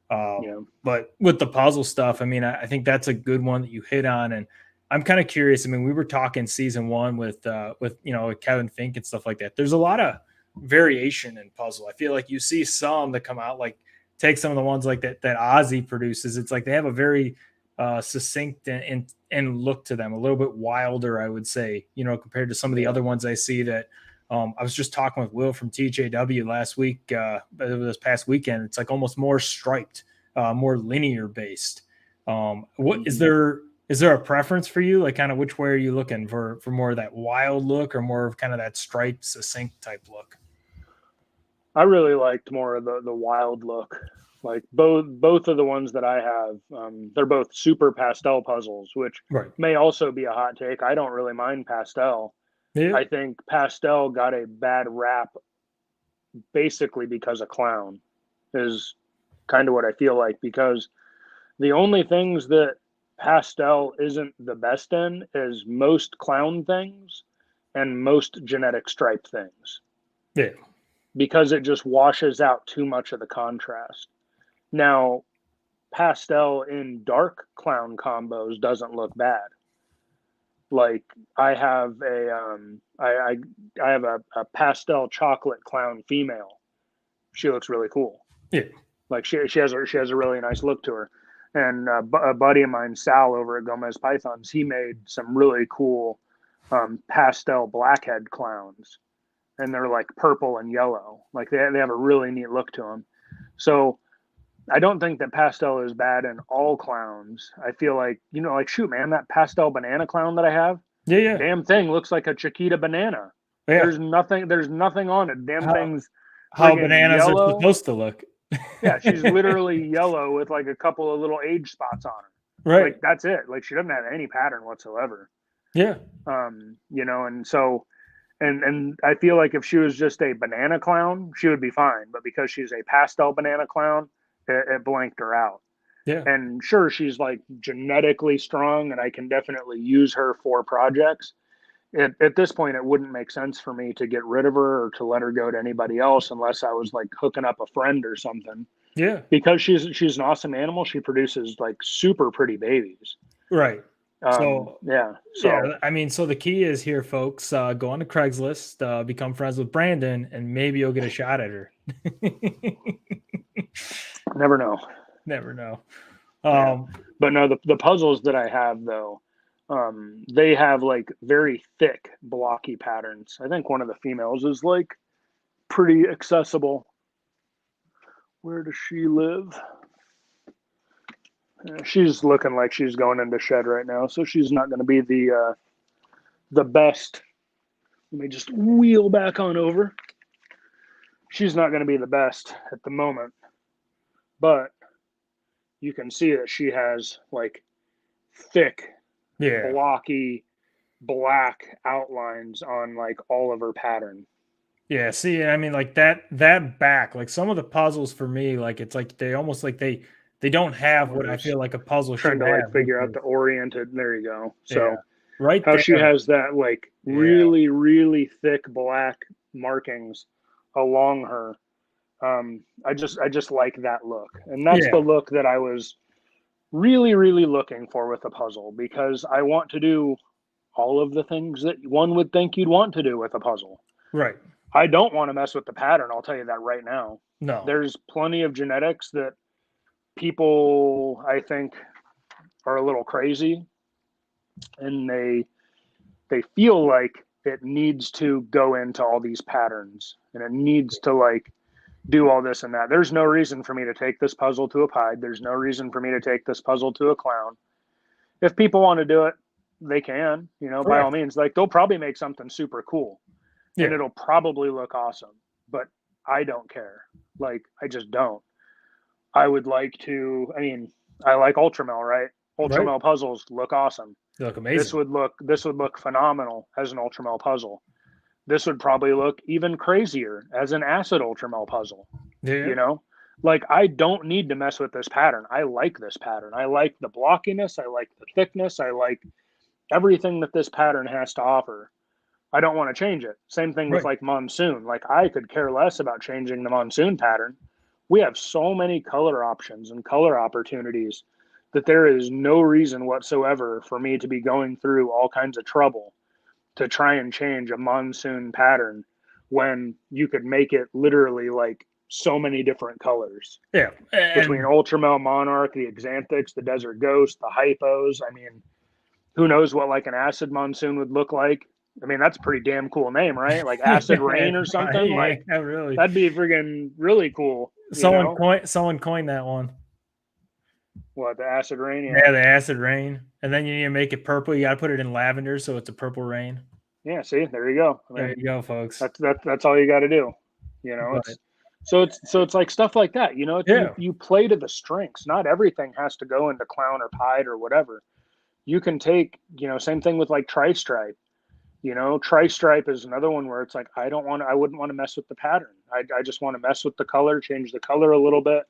But with the puzzle stuff, I mean, I think that's a good one that you hit on. And I'm kind of curious. I mean, we were talking season one with Kevin Fink and stuff like that. There's a lot of variation in puzzle. I feel like you see some that come out, like take some of the ones like that Ozzy produces. It's like they have a very succinct and look to them, a little bit wilder, I would say, compared to some of the other ones I see that I was just talking with Will from TJW last week, this past weekend. It's like almost more striped, more linear based. What is there a preference for you? Like kind of which way are you looking for more of that wild look or more of kind of that striped, succinct type look? I really liked more of the wild look. Like both of the ones that I have, they're both super pastel puzzles, which may also be a hot take. I don't really mind pastel. Yeah. I think pastel got a bad rap basically because of clown is kind of what I feel like, because the only things that pastel isn't the best in is most clown things and most genetic striped things. Yeah. Because it just washes out too much of the contrast. Now, pastel in dark clown combos doesn't look bad. Like I have I have a pastel chocolate clown female. She looks really cool. Yeah. Like she has a really nice look to her. And a buddy of mine, Sal, over at Gomez Pythons, he made some really cool pastel blackhead clowns, and they're like purple and yellow. Like they have a really neat look to them. So I don't think that pastel is bad in all clowns. I feel like, like, shoot, man, that pastel banana clown that I have, Yeah, yeah, damn thing looks like a Chiquita banana. yeah. There's nothing on it. Damn How thing's how friggin' bananas are yellow. supposed to look. Yeah, she's literally yellow with like a couple of little age spots on her. Right. Like that's it. Like she doesn't have any pattern whatsoever. Yeah. And so and I feel like if she was just a banana clown, she would be fine. But because she's a pastel banana clown, it blanked her out. Yeah. And sure, she's like genetically strong, and I can definitely use her for projects. At this point, it wouldn't make sense for me to get rid of her or to let her go to anybody else unless I was like hooking up a friend or something. Yeah. Because she's an awesome animal. She produces like super pretty babies. Right. So yeah. yeah, I mean, so the key is here, folks. Go on to Craigslist, become friends with Brandon, and maybe you'll get a shot at her. Never know. Never know. But no, the puzzles that I have though, they have like very thick, blocky patterns. I think one of the females is like pretty accessible. Where does she live? She's looking like she's going into shed right now, so she's not going to be the best. Let me just wheel back on over. She's not going to be the best at the moment, but you can see that she has like thick, blocky, black outlines on like all of her pattern. Yeah, see, I mean, like that back, like some of the puzzles for me, like it's like they almost like they don't have what I feel like a puzzle should have. Trying to like figure out the oriented. There you go. So yeah, right how there. she has that like really, really thick black markings along her. I just like that look, and that's the look that I was really, really looking for with a puzzle, because I want to do all of the things that one would think you'd want to do with a puzzle. Right. I don't want to mess with the pattern. I'll tell you that right now. No. There's plenty of genetics that people, I think, are a little crazy, and they feel like it needs to go into all these patterns, and it needs to like do all this and that. There's no reason for me to take this puzzle to a pied. There's no reason for me to take this puzzle to a clown. If people want to do it, they can, by all means. Like they'll probably make something super cool, and it'll probably look awesome, but I don't care. Like I just don't. I would like to, I like Ultramel, right? Ultramel puzzles look awesome. They look amazing. This would look phenomenal as an Ultramel puzzle. This would probably look even crazier as an acid Ultramel puzzle. Yeah. Like I don't need to mess with this pattern. I like this pattern. I like the blockiness. I like the thickness. I like everything that this pattern has to offer. I don't want to change it. Same thing with like Monsoon. Like I could care less about changing the Monsoon pattern. We have so many color options and color opportunities that there is no reason whatsoever for me to be going through all kinds of trouble to try and change a Monsoon pattern when you could make it literally like so many different colors. Yeah. Between Ultramel Monarch, the Xanthics, the Desert Ghost, the Hypos. Who knows what like an acid Monsoon would look like? That's a pretty damn cool name, right? Like Acid Rain or something. Really. That'd be freaking really cool. Someone coined that one. What, the Acid Rain? Yeah, the Acid Rain. And then you need to make it purple. You got to put it in lavender, so it's a purple rain. Yeah, see, there you go. There you go, folks. That's all you got to do. It's like stuff like that. You play to the strengths. Not everything has to go into clown or pied or whatever. You can take, same thing with like Tri-Stripe. Tri-Stripe is another one where it's like I wouldn't want to mess with the pattern. I just want to mess with the color, change the color a little bit.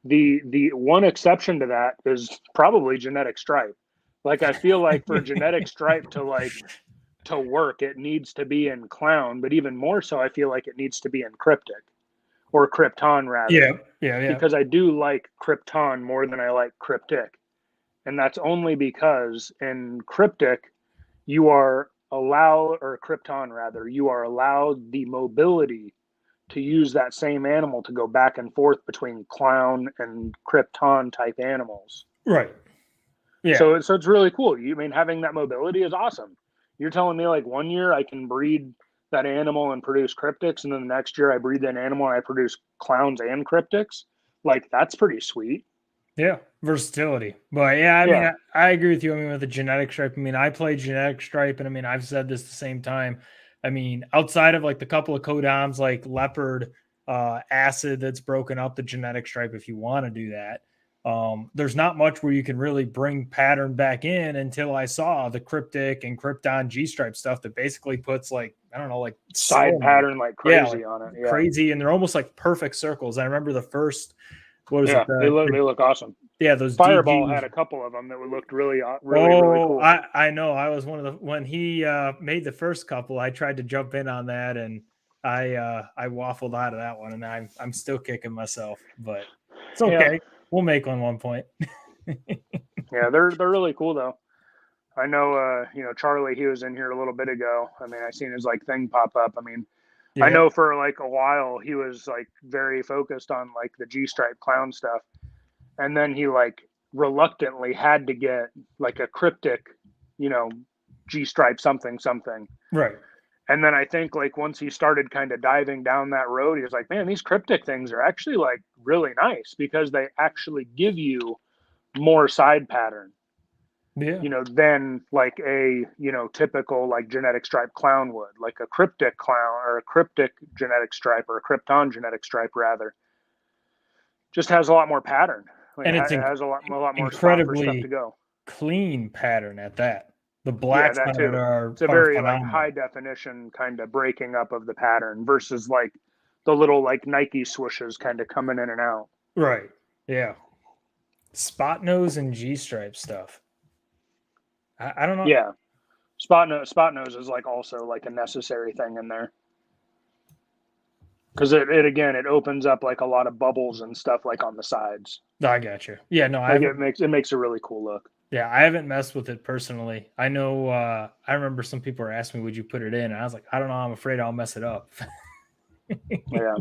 The one exception to that is probably genetic stripe. Like I feel like for genetic stripe to work, it needs to be in clown, but even more so, I feel like it needs to be in cryptic or krypton rather. Yeah. Because I do like krypton more than I like cryptic, and that's only because in cryptic you are allowed, or krypton rather, you are allowed the mobility to use that same animal to go back and forth between clown and krypton type animals. Right. Yeah. So it's really cool. You mean having that mobility is awesome. You're telling me like 1 year I can breed that animal and produce cryptics, and then the next year I breed that animal and I produce clowns and cryptics. Like that's pretty sweet. Yeah, versatility. But yeah, I mean, Yeah. I agree with you. I mean, with the genetic stripe, I mean, I play genetic stripe, and I mean, I've said this the same time. I mean, outside of like the couple of codoms like leopard acid that's broken up the genetic stripe, if you want to do that, there's not much where you can really bring pattern back in until I saw the cryptic and krypton G stripe stuff that basically puts like, I don't know, like Side cylinders. pattern like Yeah, like crazy on it. Yeah. crazy. And they're almost like perfect circles. I remember the first, what is it? Yeah. They look awesome. Yeah, those Fireball DG. had a couple of them that looked really Oh, cool. I know. I was one of the when he made the first couple. I tried to jump in on that, and I waffled out of that one, and I'm still kicking myself, but it's Yeah. okay. We'll make one point. Yeah, they're really cool though. I know, Charlie, he was in here a little bit ago. I mean, I seen his like thing pop up. I mean, I Yeah, know for like a while he was like very focused on like the G stripe clown stuff, and then he like reluctantly had to get like a cryptic, you know, G stripe something something. right. And then I think like once he started kind of diving down that road, he was like, man, these cryptic things are actually like really nice because they actually give you more side pattern, Yeah, than like a, typical like genetic stripe clown would, like a cryptic clown or a cryptic genetic stripe or a krypton genetic stripe rather, just has a lot more pattern. Like and it's it has a lot more spot for stuff to incredibly go. clean pattern at that. The Yeah, blacks that on it too. are It's a very like phenomenal. high definition kind of breaking up of the pattern versus like the little like Nike swooshes kind of coming in and out. Right. Yeah. Spot nose and G stripe stuff. I don't know. Yeah. Spot nose is like also like a necessary thing in there. Because it again it opens up like a lot of bubbles and stuff like on the sides. I got you. Yeah, no, I Like haven't. it makes a really cool look. Yeah, I haven't messed with it personally. I know. I remember some people were asking me, "Would you put it in?" And I was like, "I don't know. I'm afraid I'll mess it up." Yeah.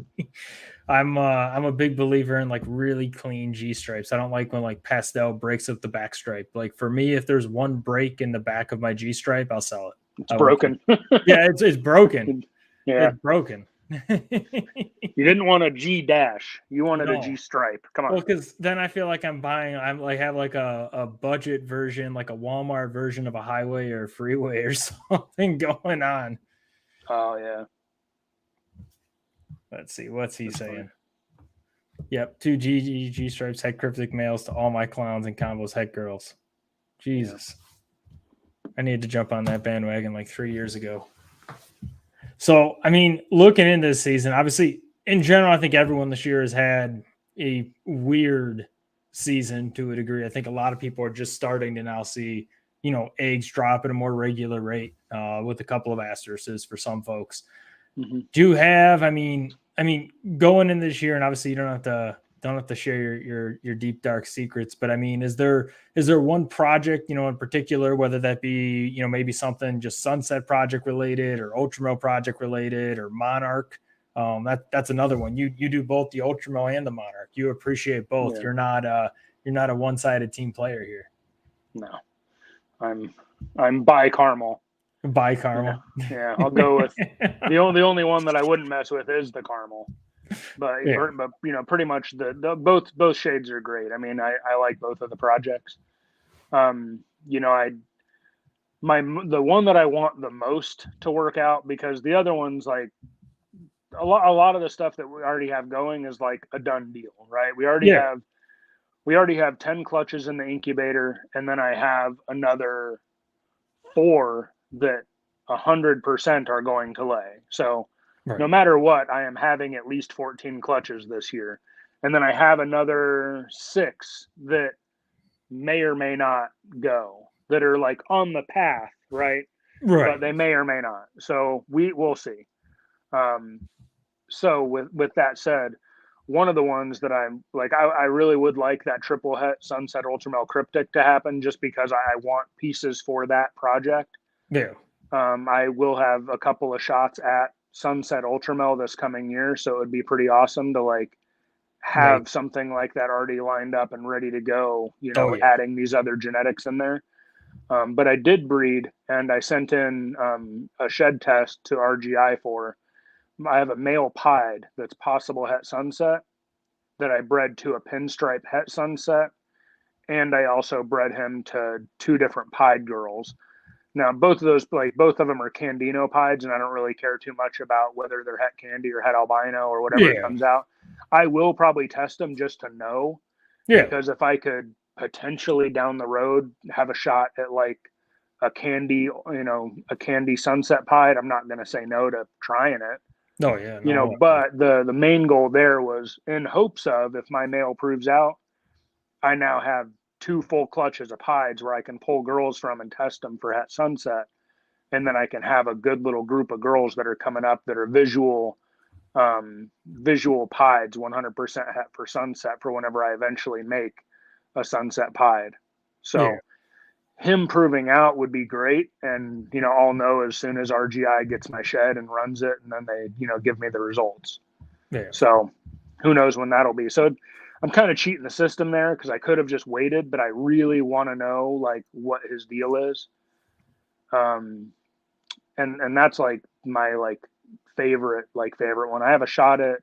I'm a big believer in like really clean G stripes. I don't like when like pastel breaks up the back stripe. Like for me, if there's one break in the back of my G stripe, I'll sell it. It's I won't keep. broken. Yeah, it's broken. Yeah. It's broken. You didn't want a G dash. You wanted a No. G stripe. Come on. Well, because then I feel like I'm like have like a budget version, like a Walmart version of a highway or a freeway or something going on. Oh yeah. Let's see, what's he That's saying? Yep, 2 G stripes head cryptic males to all my clowns and combos head girls. Jesus. Yeah. I needed to jump on that bandwagon like 3 years ago. So, I mean, looking into this season, obviously, in general, I think everyone this year has had a weird season to a degree. I think a lot of people are just starting to now see, eggs drop at a more regular rate with a couple of asterisks for some folks. Mm-hmm. Do you have, I mean, going in this year, and obviously you don't have to share your deep dark secrets, but I mean, is there one project, in particular, whether that be, maybe something just Sunset Project related or Ultramel Project related or Monarch? That's another one. You do both the Ultramel and the Monarch. You appreciate both. Yeah. You're not a one-sided team player here. No, I'm by Caramel. By Caramel. Yeah, I'll go with the only one that I wouldn't mess with is the Caramel. But pretty much the both shades are great. I mean, I like both of the projects. The one that I want the most to work out, because the other ones, like a lot of the stuff that we already have going is like a done deal, right? We already have 10 clutches in the incubator, and then I have another 4 that 100% are going to lay. So no matter what, I am having at least 14 clutches this year. And then I have another 6 that may or may not go, that are like on the path, right? But they may or may not. So we'll see. So with that said, one of the ones that I'm like, I really would like that triple het Sunset Ultramel Cryptic to happen, just because I want pieces for that project. Yeah. I will have a couple of shots at Sunset Ultramel this coming year, so it would be pretty awesome to like have something like that already lined up and ready to go, Oh yeah. adding these other genetics in there. But I did breed, and I sent in a shed test to RGI for. I have a male pied that's possible het sunset that I bred to a pinstripe het sunset, and I also bred him to two different pied girls. Now, both of those, like both of them are Candino pieds, and I don't really care too much about whether they're het candy or het albino or whatever it comes out. I will probably test them just to know, because if I could potentially down the road have a shot at like a candy, a candy sunset pied, I'm not going to say no to trying it. Oh yeah. No. But the main goal there was in hopes of, if my male proves out, I now have two full clutches of pieds where I can pull girls from and test them for het sunset. And then I can have a good little group of girls that are coming up that are visual pieds, 100% het for sunset, for whenever I eventually make a sunset pied. So him proving out would be great. And, I'll know as soon as RGI gets my shed and runs it, and then they, give me the results. Yeah. So who knows when that'll be. So I'm kind of cheating the system there, because I could have just waited, but I really want to know like what his deal is. And that's like my favorite one. I have a shot at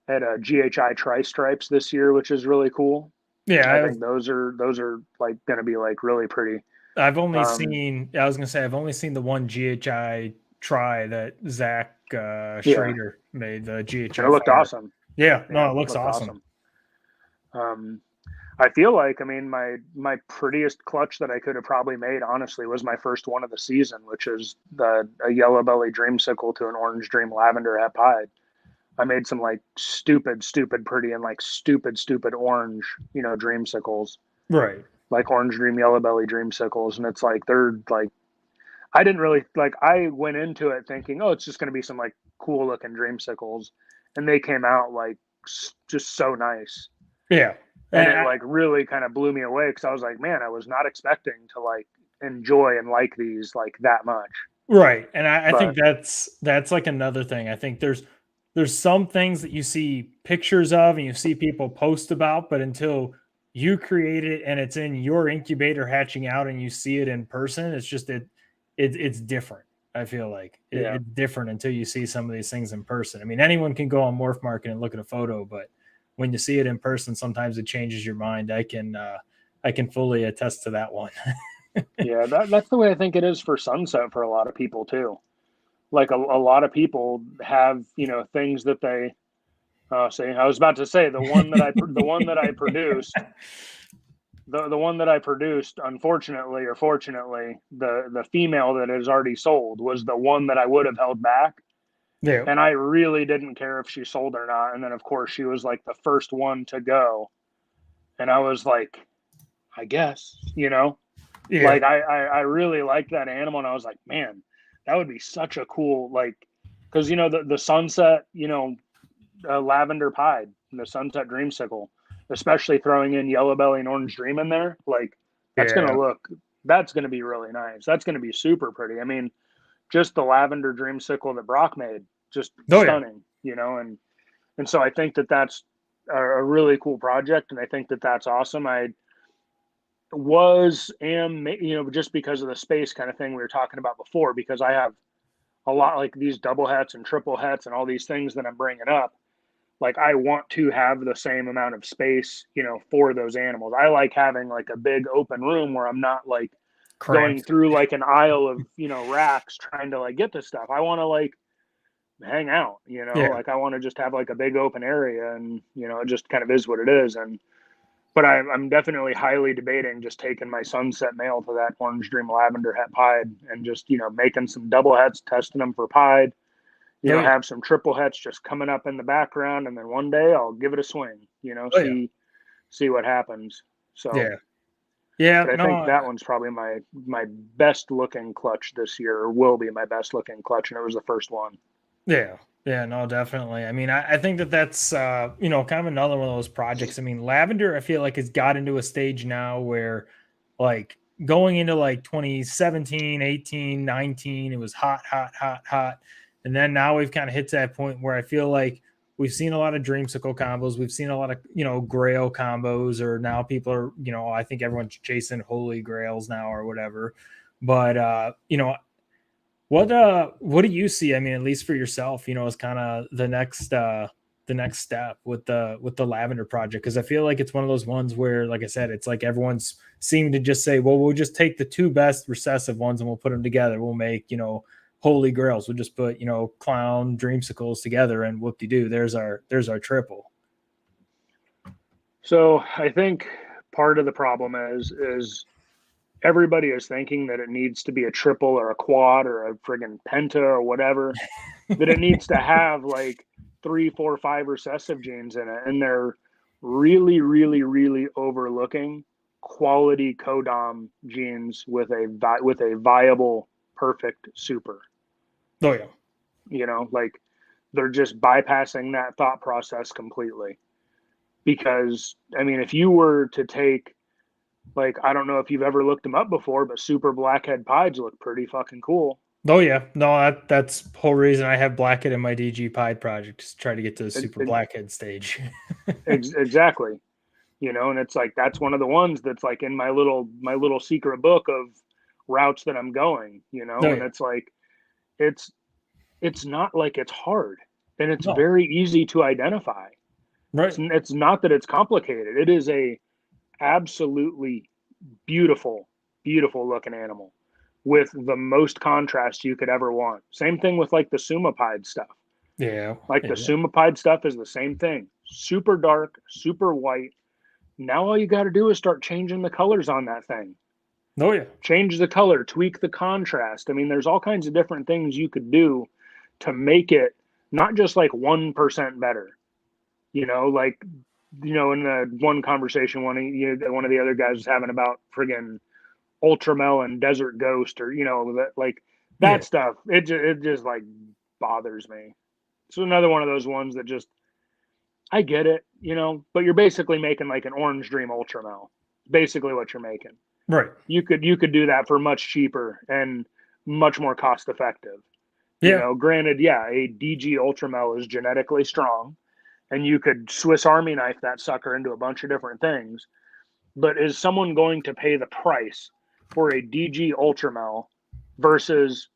a GHI tri-stripes this year, which is really cool. Yeah, I think those are like going to be like really pretty. I've only seen. I was gonna say I've only seen the one GHI try that Zach Schrader made, the GHI. And it looked awesome. Yeah, no, it looks awesome. I feel like, my prettiest clutch that I could have probably made, honestly, was my first one of the season, which is a yellow belly dreamsicle to an orange dream lavender het pied. I made some like stupid pretty and like stupid orange, dreamsicles. Right. Like orange dream, yellow belly dreamsicles. And it's like, they're like, I didn't really I went into it thinking, oh, it's just going to be some like cool looking dreamsicles. And they came out like just so nice. Yeah. And it like really kind of blew me away, because I was like, man, I was not expecting to like enjoy and like these like that much. Right. And I think that's like another thing. I think there's some things that you see pictures of and you see people post about, but until you create it and it's in your incubator hatching out and you see it in person, it's just it's different. I feel like it's different until you see some of these things in person. I mean, anyone can go on Morph Market and look at a photo, but when you see it in person, sometimes it changes your mind. I can fully attest to that one. Yeah, that's the way I think it is for sunset for a lot of people too. Like a lot of people have, things that they say. I was about to say the one that I produced, the one that I produced, unfortunately or fortunately, the female that is already sold was the one that I would have held back. Yeah. And I really didn't care if she sold or not. And then of course she was like the first one to go. And I was like, I guess, like I really liked that animal. And I was like, man, that would be such a cool, like, because, the sunset, lavender pied, the sunset dreamsicle, especially throwing in yellow belly and orange dream in there, like that's going to be really nice. That's going to be super pretty. I mean, just the lavender dreamsicle that Brock made, just stunning, and so I think that that's a really cool project. And I think that that's awesome. I am, just because of the space kind of thing we were talking about before, because I have a lot like these double hets and triple hets and all these things that I'm bringing up. Like I want to have the same amount of space, for those animals. I like having like a big open room where I'm not like going through like an aisle of, racks trying to like get this stuff. I want to like hang out, like I want to just have like a big open area, and, it just kind of is what it is. But I'm definitely highly debating just taking my sunset male to that orange dream lavender het pied and just, making some double hets, testing them for pied, have some triple hets just coming up in the background. And then one day I'll give it a swing, see what happens. So, I think that one's probably my best looking clutch this year, or will be my best looking clutch. And it was the first one. Yeah. Yeah, no, definitely. I mean, I think that's, kind of another one of those projects. I mean, lavender, I feel like has got into a stage now where like going into like 2017, 18, 19, it was hot. And then now we've kind of hit to that point where I feel like we've seen a lot of dreamsicle combos. We've seen a lot of, grail combos, or now people are, I think everyone's chasing holy grails now or whatever. But, what do you see? I mean, at least for yourself, as kind of the next step with the lavender project, because I feel like it's one of those ones where, like I said, it's like everyone's seeming to just say, well, we'll just take the two best recessive ones and we'll put them together. We'll make, holy grails. We'll just put, clown dreamsicles together and whoop-de-doo. There's our triple. So I think part of the problem is everybody is thinking that it needs to be a triple or a quad or a friggin' penta or whatever, that it needs to have like 3, 4, 5 recessive genes in it. And they're really, really, really overlooking quality codom genes with a viable, perfect super. Oh yeah. Like they're just bypassing that thought process completely. Because I mean, if you were to take, like, I don't know if you've ever looked them up before, but super blackhead pieds look pretty fucking cool. Oh yeah. No, that's the whole reason I have blackhead in my DG pied project, just try to get to the super blackhead stage. Exactly. And it's like, that's one of the ones that's like in my little secret book of routes that I'm going, Oh, and yeah. it's like, it's not like it's hard, and it's No. very easy to identify. Right. It's not that it's complicated. It is a absolutely beautiful, beautiful looking animal with the most contrast you could ever want. Same thing with like the Sumapide stuff. Yeah. Like the Sumapide stuff is the same thing. Super dark, super white. Now all you got to do is start changing the colors on that thing. Oh yeah. Change the color, tweak the contrast. I mean, there's all kinds of different things you could do to make it not just like 1% better. Like, in the one conversation, one of the other guys was having about friggin' Ultramel and Desert Ghost, or that stuff. It just like bothers me. So another one of those ones that just, I get it, but you're basically making like an Orange Dream Ultramel. Basically what you're making. Right. You could do that for much cheaper and much more cost effective. Yeah. Granted, yeah, a DG Ultramel is genetically strong, and you could Swiss Army knife that sucker into a bunch of different things. But is someone going to pay the price for a DG Ultramel versus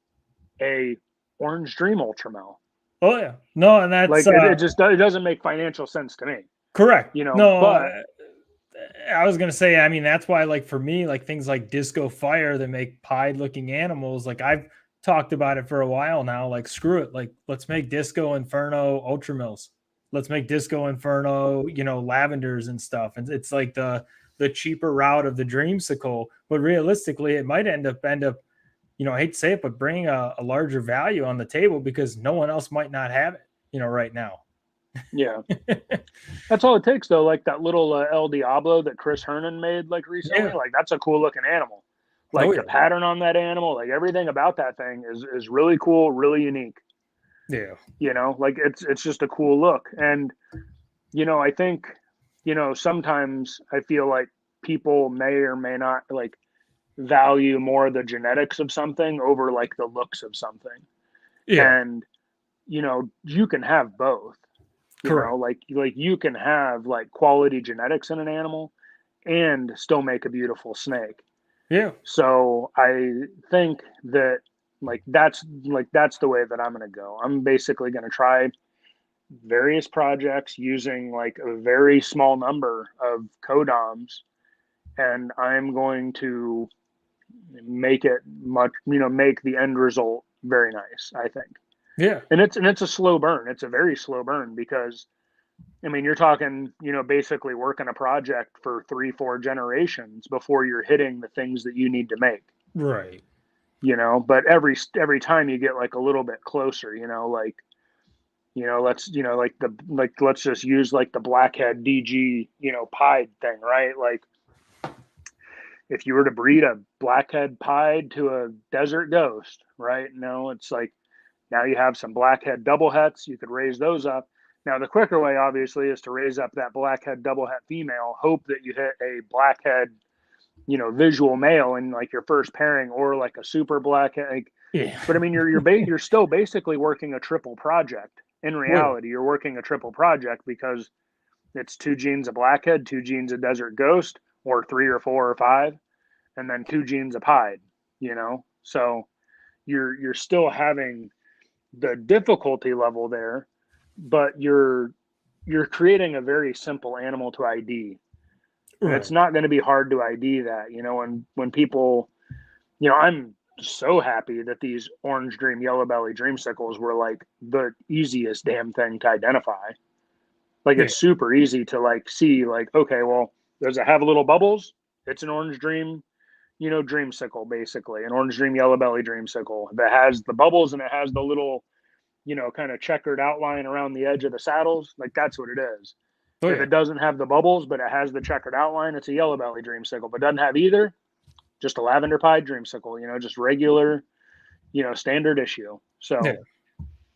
a Orange Dream Ultramel? Oh yeah. No, and that's like it doesn't make financial sense to me. Correct. No, but I was gonna say, I mean, that's why, like, for me, like things like Disco Fire that make pied looking animals, like I've talked about it for a while now. Like, screw it. Like, let's make Disco Inferno Ultramills. Let's make Disco Inferno, lavenders and stuff. And it's like the cheaper route of the dreamsicle, but realistically, it might end up, I hate to say it, but bring a larger value on the table because no one else might not have it, right now. Yeah. That's all it takes, though. Like that little El Diablo that Chris Hernan made like recently. Yeah. Like, that's a cool looking animal. Like, the pattern on that animal, like everything about that thing is really cool, really unique. Yeah. Like it's just a cool look. And, I think, sometimes I feel like people may or may not like value more the genetics of something over like the looks of something. Yeah. And, you can have both. Like you can have like quality genetics in an animal and still make a beautiful snake. Yeah. So I think that that's the way that I'm going to go. I'm basically going to try various projects using like a very small number of codoms, and I'm going to make it make the end result very nice, I think. Yeah. And it's a slow burn. It's a very slow burn because, I mean, you're talking, basically working a project for 3-4 generations before you're hitting the things that you need to make. Right. But every time you get like a little bit closer, let's just use like the blackhead DG, pied thing, right? Like, if you were to breed a blackhead pied to a desert ghost, right? It's like, now you have some blackhead double hets. You could raise those up. Now, the quicker way, obviously, is to raise up that blackhead double het female, hope that you hit a blackhead, visual male in like your first pairing, or like a super blackhead. Like, yeah. But I mean, you're still basically working a triple project. In Oh, reality, you're working a triple project because it's 2 genes of blackhead, 2 genes of desert ghost, or 3 or 4 or 5, and then 2 genes of pied, you know? So you're still having the difficulty level there, but you're creating a very simple animal to ID. And it's right. not going to be hard to ID that, you know, when people, you know, I'm so happy that these orange dream, yellow belly dreamsicles were like the easiest damn thing to identify. Like Yeah. it's super easy to like see like, okay, well, does it have little bubbles? It's an orange dream, you know, dreamsicle, basically, an orange dream, yellow belly dreamsicle that has the bubbles and it has the little, you know, kind of checkered outline around the edge of the saddles. Like that's what it is. Oh, If yeah. it doesn't have the bubbles, but it has the checkered outline, it's a yellow belly dreamsicle. But doesn't have either, just a lavender pied dreamsicle, you know, just regular, you know, standard issue. Yeah. So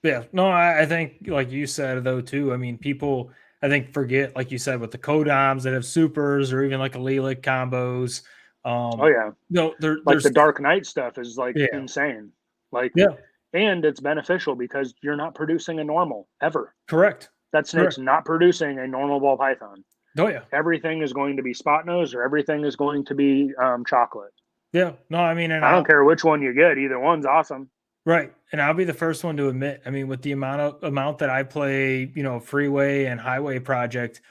Yeah. No, I think, like you said, though, too, I mean, people, I think, forget, like you said, with the codoms that have supers or even like allelic combos. oh yeah. No, Like the there's, Dark Knight stuff is like yeah. insane. Like, Yeah. and it's beneficial because you're not producing a normal ever. Correct. That snake's Correct. not producing a normal ball python. Oh, yeah. Everything is going to be spot nose or everything is going to be chocolate. Yeah. No, I mean, and I don't I'll, care which one you get. Either one's awesome. right. And I'll be the first one to admit, I mean, with the amount that I play, freeway and highway project,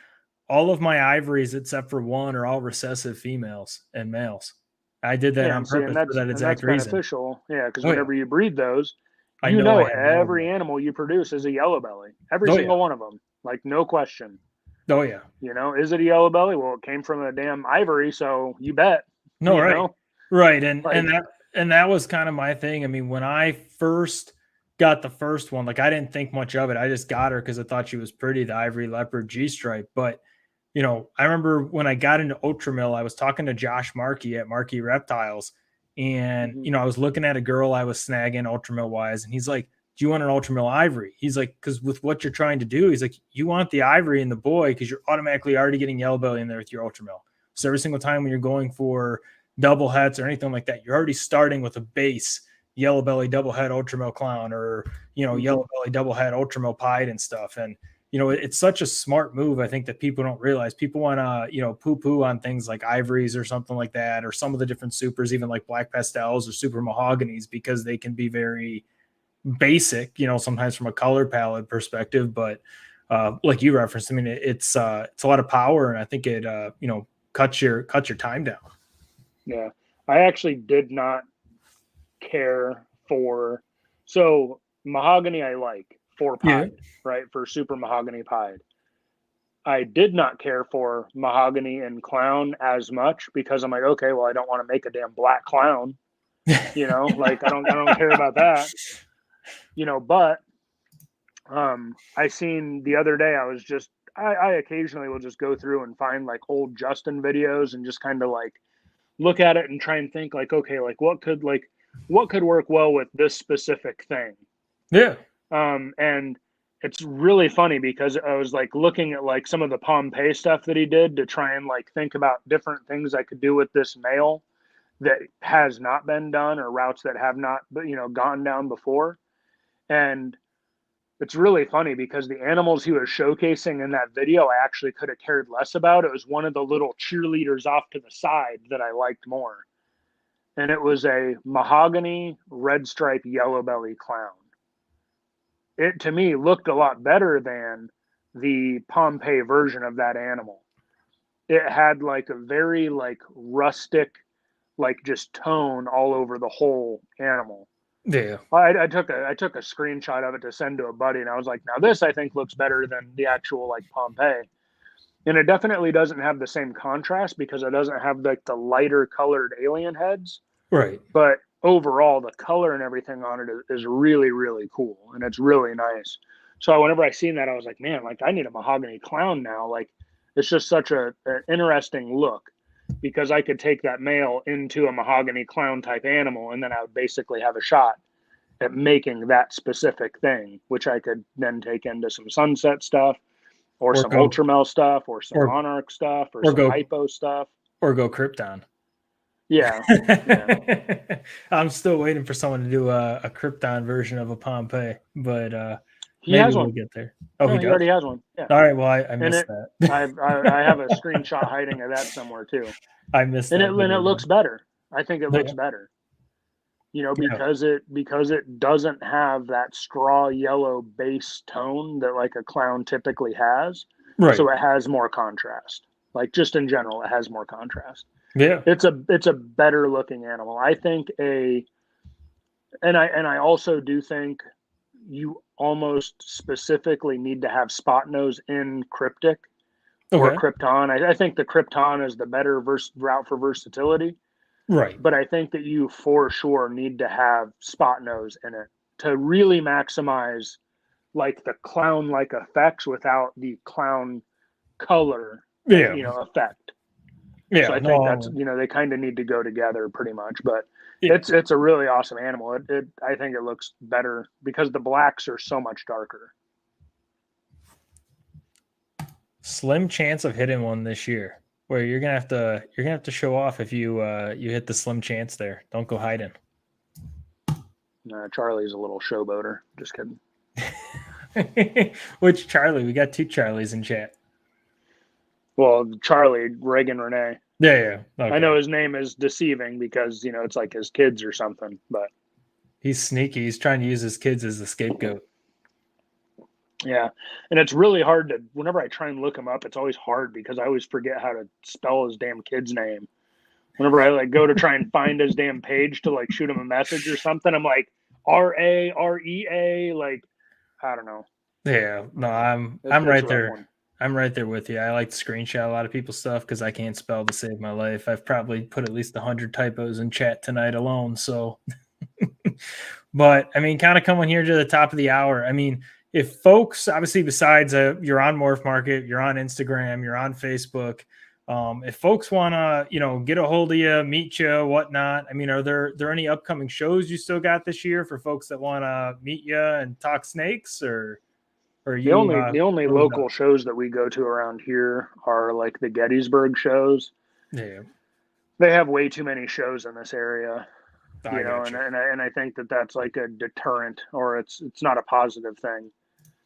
all of my ivories except for one are all recessive females and males. I did that Yeah, on and see, and purpose for that that's exact reason. beneficial. Yeah, because Oh, yeah. whenever you breed those, I you know know I have yellow every belly. animal you produce is a yellow belly. Every Oh, yeah. single one of them, like no question. Oh, yeah. You know, is it a yellow belly? Well, it came from a damn ivory, so you bet. No, You right. know, Right, and like that was kinda my thing. I mean, when I first got the first one, like, I didn't think much of it. I just got her because I thought she was pretty, the ivory leopard G-stripe, but, I remember when I got into Ultramill, I was talking to Josh Markey at Markey Reptiles, and, mhm. I was looking at a girl I was snagging Ultramill-wise, and he's like, "Do you want an Ultramill ivory?" He's like, "'Cause with what you're trying to do," he's like, "You want the ivory in the boy because 'cause you're automatically already getting yellow belly in there with your Ultramill. So every single time when you're going for double heads or anything like that, you're already starting with a base yellow belly double head ultramel clown or Mhm. yellow belly double head ultramel pied and stuff. And it's such a smart move. I think that people don't realize. People want to poo poo on things like ivories or something like that, or some of the different supers, even like black pastels or super mahoganies, because they can be very basic. Sometimes from a color palette perspective, but like you referenced, I mean, it's a lot of power, and I think it cuts your time down. Yeah, I actually did not care for so mahogany. I like for Yeah. pied, right? For super mahogany pied. I did not care for mahogany and clown as much because I'm like, okay, well, I don't want to make a damn black clown, you know, like I don't care about that, you know, but I seen the other day I occasionally will just go through and find like old Justin videos and just kind of like look at it and try and think like, okay, like what could work well with this specific thing. Yeah. And it's really funny because I was like looking at like some of the Pompeii stuff that he did to try and like think about different things I could do with this male that has not been done or routes that have not, gone down before. And it's really funny because the animals he was showcasing in that video, I actually could have cared less about. It was one of the little cheerleaders off to the side that I liked more. And it was a mahogany red stripe yellow belly clown. It to me looked a lot better than the Pompeii version of that animal. It had like a very like rustic, like just tone all over the whole animal. Yeah. I took a screenshot of it to send to a buddy, and I was like, now this I think looks better than the actual like Pompeii. And it definitely doesn't have the same contrast because it doesn't have like the lighter colored alien heads. Right. But overall, the color and everything on it is really, really cool, and it's really nice. So whenever I seen that, I was like, man, like I need a mahogany clown now. Like it's just such an interesting look because I could take that male into a mahogany clown type animal, and then I would basically have a shot at making that specific thing, which I could then take into some sunset stuff or Or some go ultramel stuff or some or monarch stuff or or some go hypo stuff. or go Krypton. Yeah. Yeah. I'm still waiting for someone to do a Krypton version of a Pompeii, but He Maybe has we'll one. get there. Oh, No, he he does? already has one. Yeah. All right. Well, I And missed that. I have a screenshot hiding of that somewhere too. I missed And that it video. looks better. I think it looks Yeah. better. Yeah. Because it doesn't have that straw yellow base tone that like a clown typically has. Right. So it has more contrast. Like just in general, it has more contrast. Yeah. It's a better looking animal. I think I also do think you almost specifically need to have spot nose in cryptic or Okay. krypton. I think the krypton is the better route for versatility, Right. but I think that you for sure need to have spot nose in it to really maximize like the clown like effects without the clown color, Yeah. effect. So Yeah. I think that's, No. they kind of need to go together pretty much, but Yeah. it's a really awesome animal. I think it looks better because the blacks are so much darker. Slim chance of hitting one this year. Where you're gonna have to show off if you hit the slim chance there. Don't go hiding. Charlie's a little showboater. Just kidding. Which Charlie? We got two Charlies in chat. Well, Charlie, Reagan Renee. Yeah, yeah. Okay. I know his name is deceiving because, it's like his kids or something, but He's sneaky. He's trying to use his kids as the scapegoat. yeah. And it's really hard whenever I try and look him up, it's always hard because I always forget how to spell his damn kid's name. Whenever I like go to try and find his damn page to like shoot him a message or something, I'm like RAREA, like I don't know. Yeah, no, I'm It's right a rough there. one. I'm right there with you. I like to screenshot a lot of people's stuff because I can't spell to save my life. I've probably put at least 100 typos in chat tonight alone. So, but I mean, kind of coming here to the top of the hour. I mean, if folks, obviously, besides you're on Morph Market, you're on Instagram, you're on Facebook. If folks want to, get a hold of you, meet you, whatnot. I mean, are there any upcoming shows you still got this year for folks that want to meet you and talk snakes, or The you only closed local up? shows that we go to around here are like the Gettysburg shows. Yeah, They have way too many shows in this area, I got you. and I think that that's like a deterrent, or it's not a positive thing.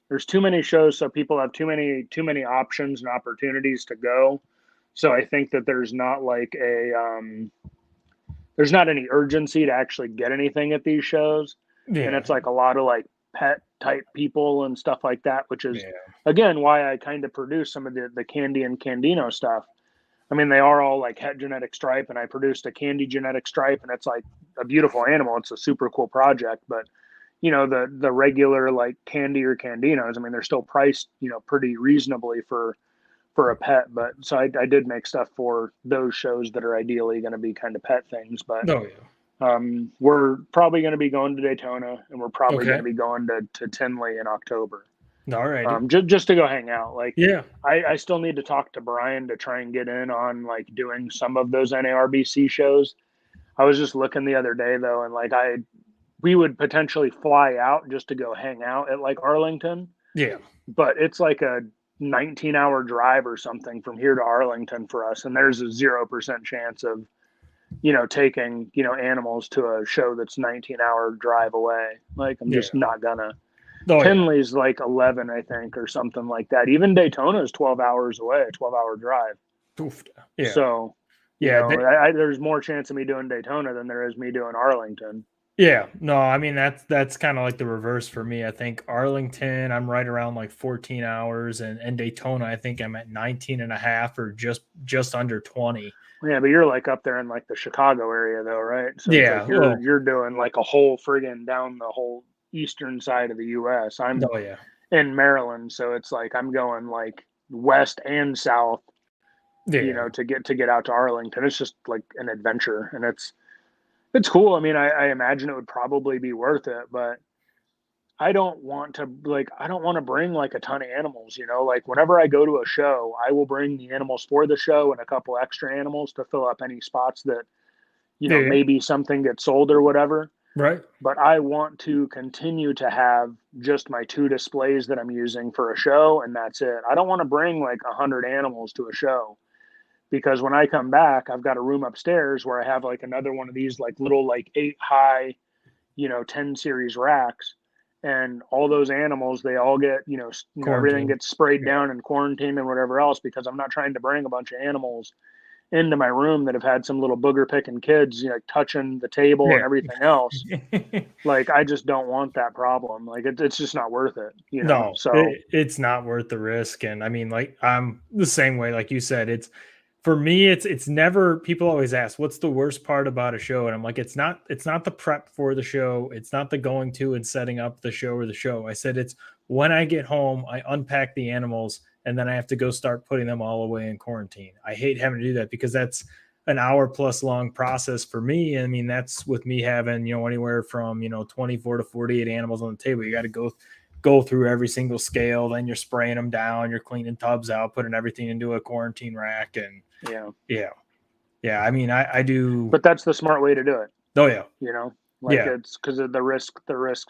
There's too many shows, so people have too many options and opportunities to go. So I think that there's not any urgency to actually get anything at these shows, and Yeah, it's like a lot of like pet type people and stuff like that, which is yeah, again why I kind of produce some of the Candy and Candino stuff. I mean, they are all like het genetic stripe, and I produced a candy genetic stripe, and it's like a beautiful animal. It's a super cool project, but the regular like candy or candinos, I mean, they're still priced, pretty reasonably for a pet. But so I did make stuff for those shows that are ideally going to be kind of pet things. But oh yeah, we're probably going to be going to Daytona, and we're probably going okay, to be going to Tinley in October. all righty, Just to go hang out. Like yeah, I still need to talk to Brian to try and get in on like doing some of those NARBC shows. I was just looking the other day though, and like we would potentially fly out just to go hang out at like Arlington, yeah, but it's like a 19-hour drive or something from here to Arlington for us, and there's a 0% chance of taking animals to a show that's 19-hour drive away. Like I'm yeah, just not gonna. oh yeah, Tinley's like 11, I think, or something like that. Even Daytona is 12 hours away, a 12-hour drive. oof, yeah, So, yeah. there's more chance of me doing Daytona than there is me doing Arlington. Yeah, no, I mean that's kind of like the reverse for me. I think Arlington, I'm right around like 14 hours, and Daytona, I think I'm at 19 and a half or just under 20. Yeah, but you're like up there in like the Chicago area though, right? So it's Yeah, like well, you're doing like a whole friggin' down the whole eastern side of the US. I'm oh yeah, in Maryland, so it's like I'm going like west and south, yeah, to get out to Arlington. It's just like an adventure, and it's cool. I mean, I imagine it would probably be worth it, but I don't want to bring like a ton of animals, like whenever I go to a show, I will bring the animals for the show and a couple extra animals to fill up any spots that, yeah, maybe something gets sold or whatever. right, But I want to continue to have just my two displays that I'm using for a show, and that's it. I don't want to bring like 100 animals to a show because when I come back, I've got a room upstairs where I have like another one of these like little like 8 high, 10 series racks. and all those animals, they all get, everything Quarantine. gets sprayed Yeah. down and quarantined and whatever else, because I'm not trying to bring a bunch of animals into my room that have had some little booger picking kids, like touching the table and everything else. Yeah. Like, I just don't want that problem. Like, it's just not worth it, No, So, it's not worth the risk. And I mean, like, I'm the same way. Like you said, it's for me, it's never, people always ask, what's the worst part about a show? And I'm like, it's not the prep for the show. It's not the going to and setting up the show or the show. I said, it's when I get home, I unpack the animals and then I have to go start putting them all away in quarantine. I hate having to do that because that's an hour plus long process for me. I mean, that's with me having, anywhere from, 24 to 48 animals on the table. You got to go through every single scale, then you're spraying them down, you're cleaning tubs out, putting everything into a quarantine rack. And yeah. I mean, I do. But that's the smart way to do it, Oh yeah. like, Yeah. it's because of the risk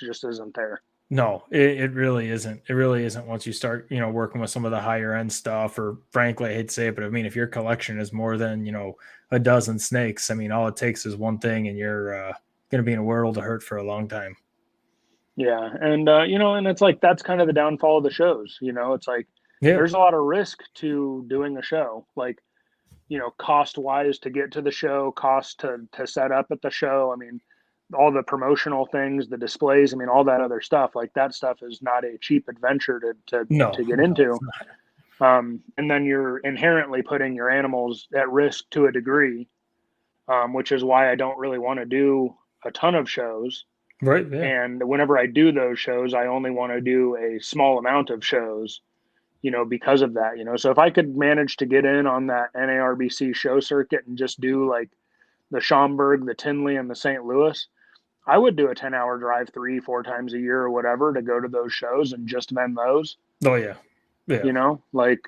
just isn't there. No, it really isn't. It really isn't once you start, working with some of the higher end stuff, or frankly, I hate to say it, but I mean, if your collection is more than, a dozen snakes, I mean, all it takes is one thing and you're going to be in a world of hurt for a long time. Yeah. And, and it's like, that's kind of the downfall of the shows. It's like, Yeah. there's a lot of risk to doing a show. Like, cost wise to get to the show, cost to set up at the show. I mean, all the promotional things, the displays, I mean, all that other stuff, like, that stuff is not a cheap adventure No, to get no, into. it's not. And then you're inherently putting your animals at risk to a degree, which is why I don't really want to do a ton of shows. Right. Yeah. And whenever I do those shows, I only want to do a small amount of shows, because of that. So if I could manage to get in on that NARBC show circuit and just do like the Schaumburg, the Tinley, and the St. Louis, I would do a 10-hour drive 3-4 times a year or whatever to go to those shows and just vend those. Oh yeah. Yeah. Like,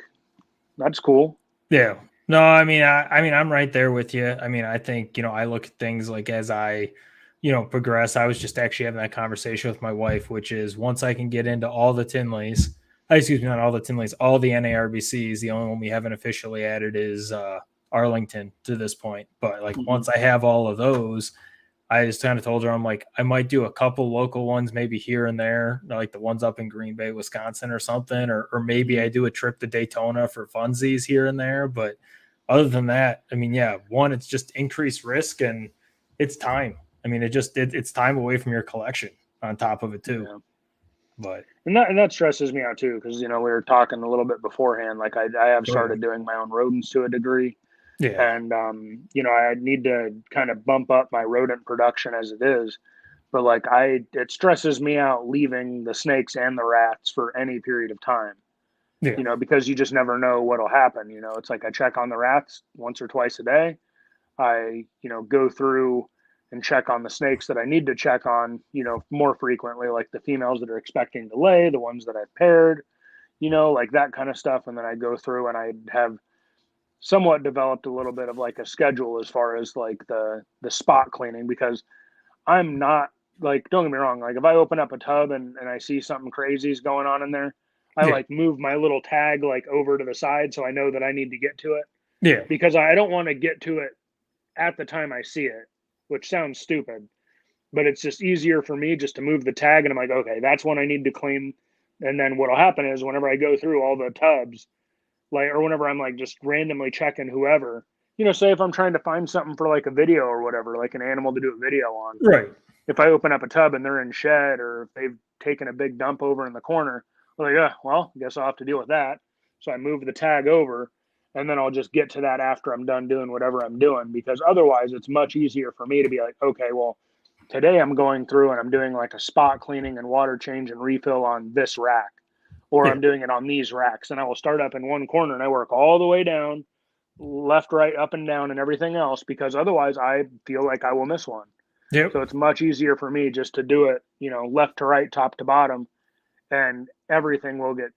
that's cool. Yeah. No, I mean, I'm right there with you. I mean, I think, I look at things like as I, progress. I was just actually having that conversation with my wife, which is once I can get into all the Tinleys, excuse me, not all the Tinleys, all the NARBCs, the only one we haven't officially added is Arlington to this point. But like once I have all of those, I just kind of told her, I'm like, I might do a couple local ones, maybe here and there, like the ones up in Green Bay, Wisconsin or something, or maybe I do a trip to Daytona for funsies here and there. But other than that, I mean, yeah, one, it's just increased risk and it's time. I mean, it's time away from your collection on top of it too. Yeah. But and that stresses me out too, because we were talking a little bit beforehand. Like, I have started doing my own rodents to a degree. Yeah. And, I need to kind of bump up my rodent production as it is. But like, it stresses me out leaving the snakes and the rats for any period of time, because you just never know what'll happen. It's like I check on the rats once or twice a day. I, go through and check on the snakes that I need to check on, more frequently, like the females that are expecting to lay, the ones that I've paired, like that kind of stuff. And then I go through and I have somewhat developed a little bit of like a schedule as far as like the spot cleaning, because I'm not, like, don't get me wrong, like if I open up a tub and I see something crazy is going on in there, I like move my little tag like over to the side so I know that I need to get to it. Yeah. Because I don't want to get to it at the time I see it, which sounds stupid, but it's just easier for me just to move the tag and I'm like, okay, that's when I need to clean. And then what'll happen is whenever I go through all the tubs, like, or whenever I'm like just randomly checking whoever, say if I'm trying to find something for like a video or whatever, like an animal to do a video on, right. If I open up a tub and they're in shed or if they've taken a big dump over in the corner, I'm like, yeah, well, I guess I'll have to deal with that. So I move the tag over and then I'll just get to that after I'm done doing whatever I'm doing, because otherwise it's much easier for me to be like, okay, well, today I'm going through and I'm doing like a spot cleaning and water change and refill on this rack, or I'm doing it on these racks, and I will start up in one corner and I work all the way down, left, right, up and down and everything else, because otherwise I feel like I will miss one. Yep. So it's much easier for me just to do it, left to right, top to bottom, and everything will get,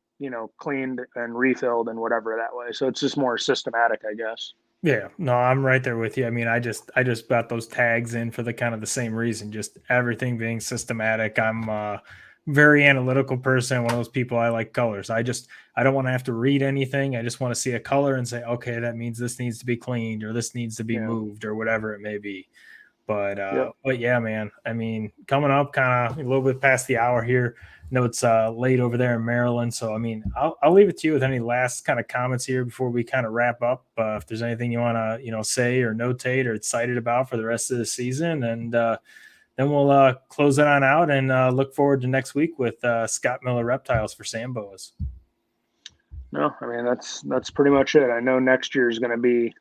cleaned and refilled and whatever that way. So it's just more systematic, I guess. Yeah, no, I'm right there with you. I mean, I just got those tags in for the kind of the same reason, just everything being systematic. I'm very analytical person, one of those people. I like colors. I don't want to have to read anything. I just want to see a color and say, okay, that means this needs to be cleaned or this needs to be moved or whatever it may be. Yep. But yeah, man. I mean, coming up kind of a little bit past the hour here. I know it's late over there in Maryland, so I mean, I'll leave it to you with any last kind of comments here before we kind of wrap up. If there's anything you want to say or notate or excited about for the rest of the season, and then we'll close it on out and look forward to next week with Scott Miller Reptiles for Samboas. No, I mean that's pretty much it. I know next year is going to be.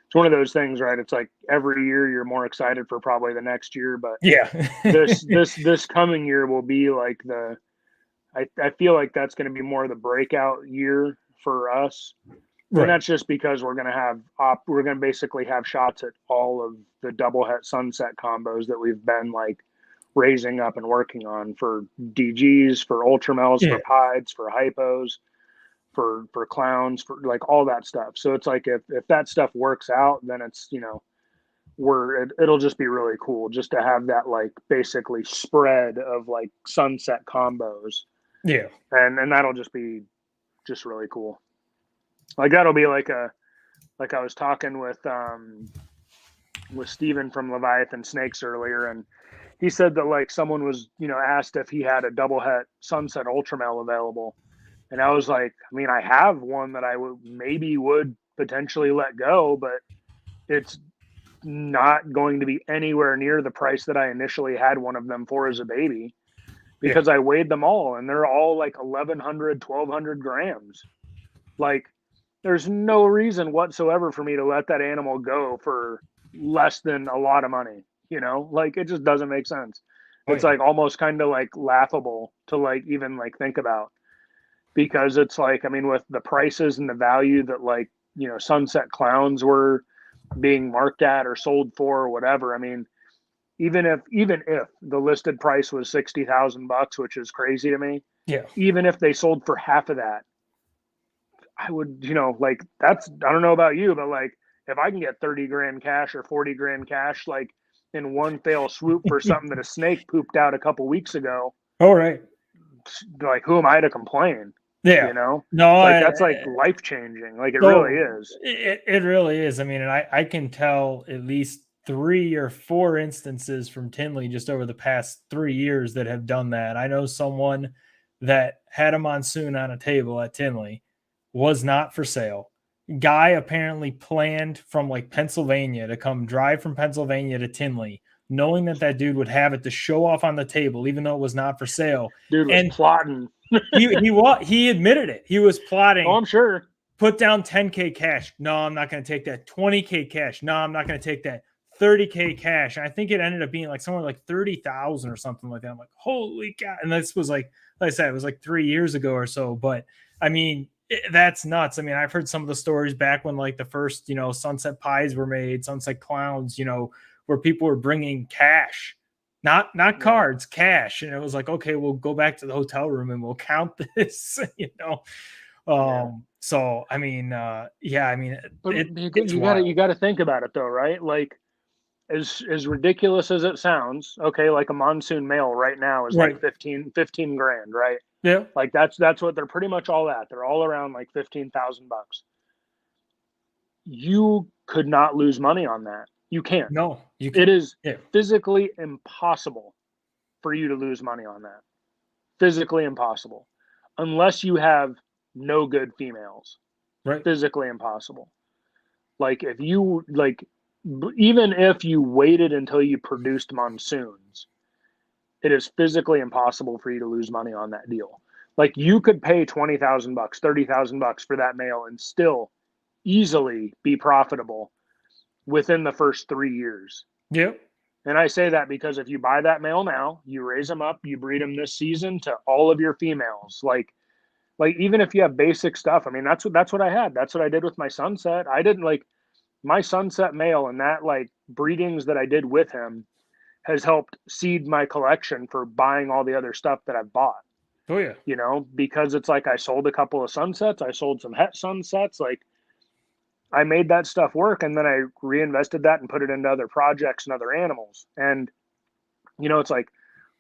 It's one of those things, right? It's like every year you're more excited for probably the next year, but yeah, this coming year will be like I feel like that's going to be more of the breakout year for us. Right. And that's just because we're going to basically have shots at all of the double het sunset combos that we've been like raising up and working on for DGs, for ultramels, for pieds, for hypos, for clowns, for like all that stuff. So it's like if that stuff works out, then it's it'll just be really cool just to have that like basically spread of like sunset combos. Yeah. And that'll just be just really cool. Like that'll be like I was talking with Steven from Leviathan Snakes earlier, and he said that like someone was, asked if he had a double het sunset ultramel available. And I was like, I mean, I have one that I would potentially let go, but it's not going to be anywhere near the price that I initially had one of them for as a baby, because I weighed them all and they're all like 1,100, 1,200 grams. Like there's no reason whatsoever for me to let that animal go for less than a lot of money, like it just doesn't make sense. It's like almost kind of like laughable to like even like think about, because it's like, I mean, with the prices and the value that like, sunset clowns were being marked at or sold for or whatever. I mean, even if the listed price was $60,000, which is crazy to me. Yeah. Even if they sold for half of that, I would, like that's, I don't know about you, but like if I can get 30 grand cash or 40 grand cash, like in one fell swoop for something that a snake pooped out a couple weeks ago. All right. Like who am I to complain? Yeah. No, like that's like life changing. Like it really is. It really is. I mean, and I can tell at least 3 or 4 instances from Tinley just over the past 3 years that have done that. I know someone that had a monsoon on a table at Tinley, was not for sale. Guy apparently planned from like Pennsylvania to come drive from Pennsylvania to Tinley, knowing that dude would have it to show off on the table, even though it was not for sale. Dude was plotting. he admitted it. He was plotting. Oh, I'm sure. Put down 10K cash. No, I'm not going to take that. 20K cash. No, I'm not going to take that. 30K cash. And I think it ended up being like somewhere like 30,000 or something like that. I'm like, holy God. And this was like I said, it was like 3 years ago or so. But I mean, that's nuts. I mean, I've heard some of the stories back when like the first, sunset pies were made, sunset clowns, where people were bringing cash, not cards, cash. And it was like, okay, we'll go back to the hotel room and we'll count this, So, I mean, I mean, you got to think about it though, right? Like as ridiculous as it sounds, okay, like a monsoon male right now is like 15 grand, right? Yeah. Like that's what they're pretty much all at. They're all around like $15,000. You could not lose money on that. You can't. No, you can't. It is physically impossible for you to lose money on that. Physically impossible. Unless you have no good females. Right. Physically impossible. Like if you even if you waited until you produced monsoons, it is physically impossible for you to lose money on that deal. Like you could pay $20,000, $30,000 for that male and still easily be profitable within the first 3 years. Yep. And I say that because if you buy that male now, you raise them up, you breed them this season to all of your females. Like even if you have basic stuff, I mean, that's what I had. That's what I did with my sunset. I didn't like my sunset male, and that like breedings that I did with him has helped seed my collection for buying all the other stuff that I've bought. Oh yeah. Because it's like I sold a couple of sunsets, I sold some het sunsets, like I made that stuff work, and then I reinvested that and put it into other projects and other animals. And it's like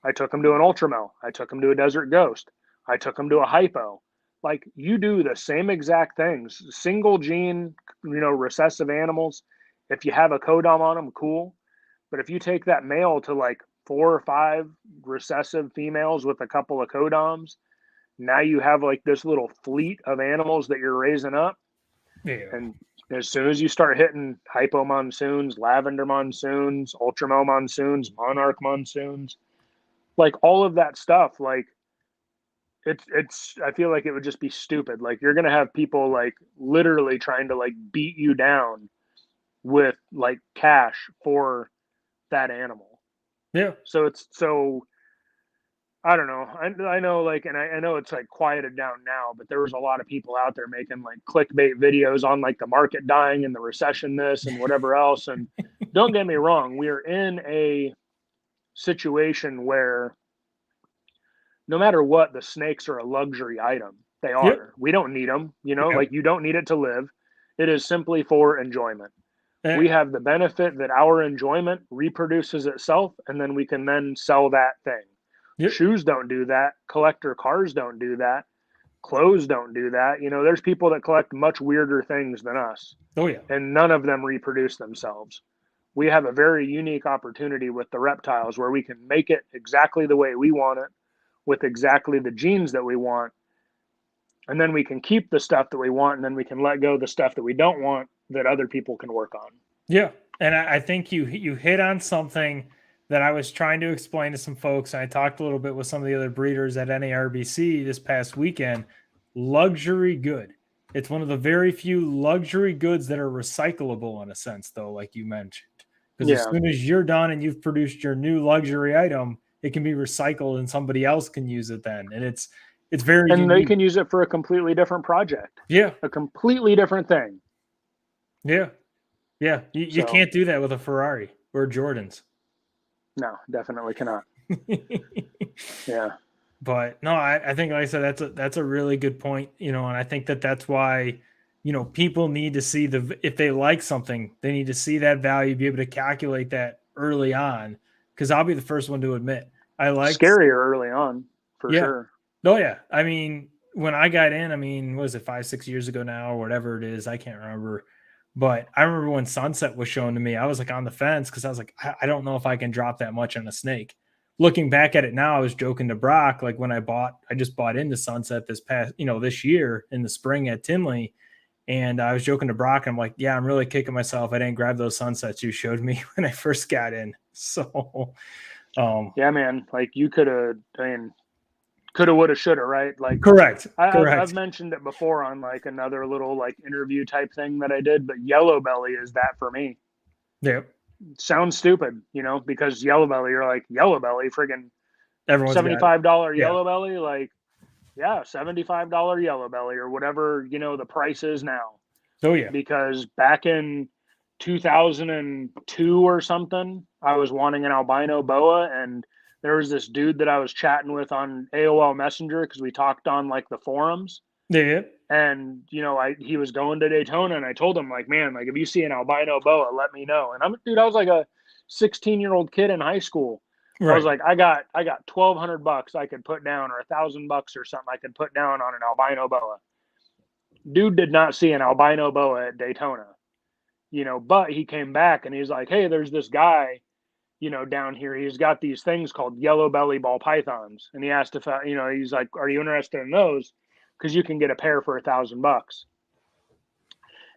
I took him to an ultramel, I took him to a desert ghost, I took him to a hypo. Like you do the same exact things, single gene, recessive animals. If you have a codom on them, cool. But if you take that male to like 4 or 5 recessive females with a couple of codoms, now you have like this little fleet of animals that you're raising up. Yeah. And as soon as you start hitting hypo monsoons, lavender monsoons, ultramel monsoons, monarch monsoons, like all of that stuff, like it's I feel like it would just be stupid. Like you're gonna have people like literally trying to like beat you down with like cash for that animal. Yeah. So it's so I don't know. I know like and I know it's like quieted down now, but there was a lot of people out there making like clickbait videos on like the market dying and the recession this and whatever else. And don't get me wrong, we are in a situation where no matter what, the snakes are a luxury item. They Yep. are. We don't need them, Yep. like you don't need it to live. It is simply for enjoyment. We Eh, have the benefit that our enjoyment reproduces itself and then we can then sell that thing. Yep. Shoes don't do that. Collector cars don't do that. Clothes don't do that. There's people that collect much weirder things than us, Oh yeah. and none of them reproduce themselves. We have a very unique opportunity with the reptiles where we can make it exactly the way we want it with exactly the genes that we want. And then we can keep the stuff that we want, and then we can let go the stuff that we don't want that other people can work on. Yeah. And I think you hit on something that I was trying to explain to some folks. And I talked a little bit with some of the other breeders at NARBC this past weekend. Luxury good. It's one of the very few luxury goods that are recyclable in a sense, though, like you mentioned. Because as Yeah. soon as you're done and you've produced your new luxury item, it can be recycled and somebody else can use it then. And it's very And they unique. can use it for a completely different project, Yeah. a completely different thing. Yeah. Yeah. You So, can't do that with a Ferrari or Jordans. no, definitely cannot. Yeah. But no, I think, like I said, that's a really good point, and I think that's why, people need to see if they like something, they need to see that value, be able to calculate that early on. Because I'll be the first one to admit, I like Scarier early on, for yeah, sure. oh yeah. I mean, when I got in, what was it, 5, 6 years ago now, or whatever it is, I can't remember. But I remember when Sunset was shown to me, I was like on the fence because I was like, I don't know if I can drop that much on a snake. Looking back at it now, I was joking to Brock, like when I just bought into Sunset this year in the spring at Tinley. And I was joking to Brock. I'm like, yeah, I'm really kicking myself. I didn't grab those Sunsets you showed me when I first got in. So, Yeah, man. Like you could have, coulda, woulda, shoulda, right? Like correct. I've mentioned it before on like another little like interview type thing that I did, but yellow belly is that for me. Yep. Sounds stupid, because yellow belly, you're like yellow belly, friggin' Everyone's got it. $75 Yeah. yellow belly, like yeah, $75 yellow belly or whatever, the price is now. Oh yeah. Because back in 2002 or something, I was wanting an albino boa, and there was this dude that I was chatting with on AOL Messenger because we talked on like the forums. Yeah. And he was going to Daytona, and I told him like, man, like if you see an albino boa, let me know. And I was like a 16-year-old kid in high school. Right. I was like, I got $1,200 I could put down, or $1,000 or something I could put down on an albino boa. Dude did not see an albino boa at Daytona, but he came back and he's like, hey, there's this guy, down here. He's got these things called yellow belly ball pythons. And he asked if, he's like, are you interested in those? Because you can get a pair for $1,000.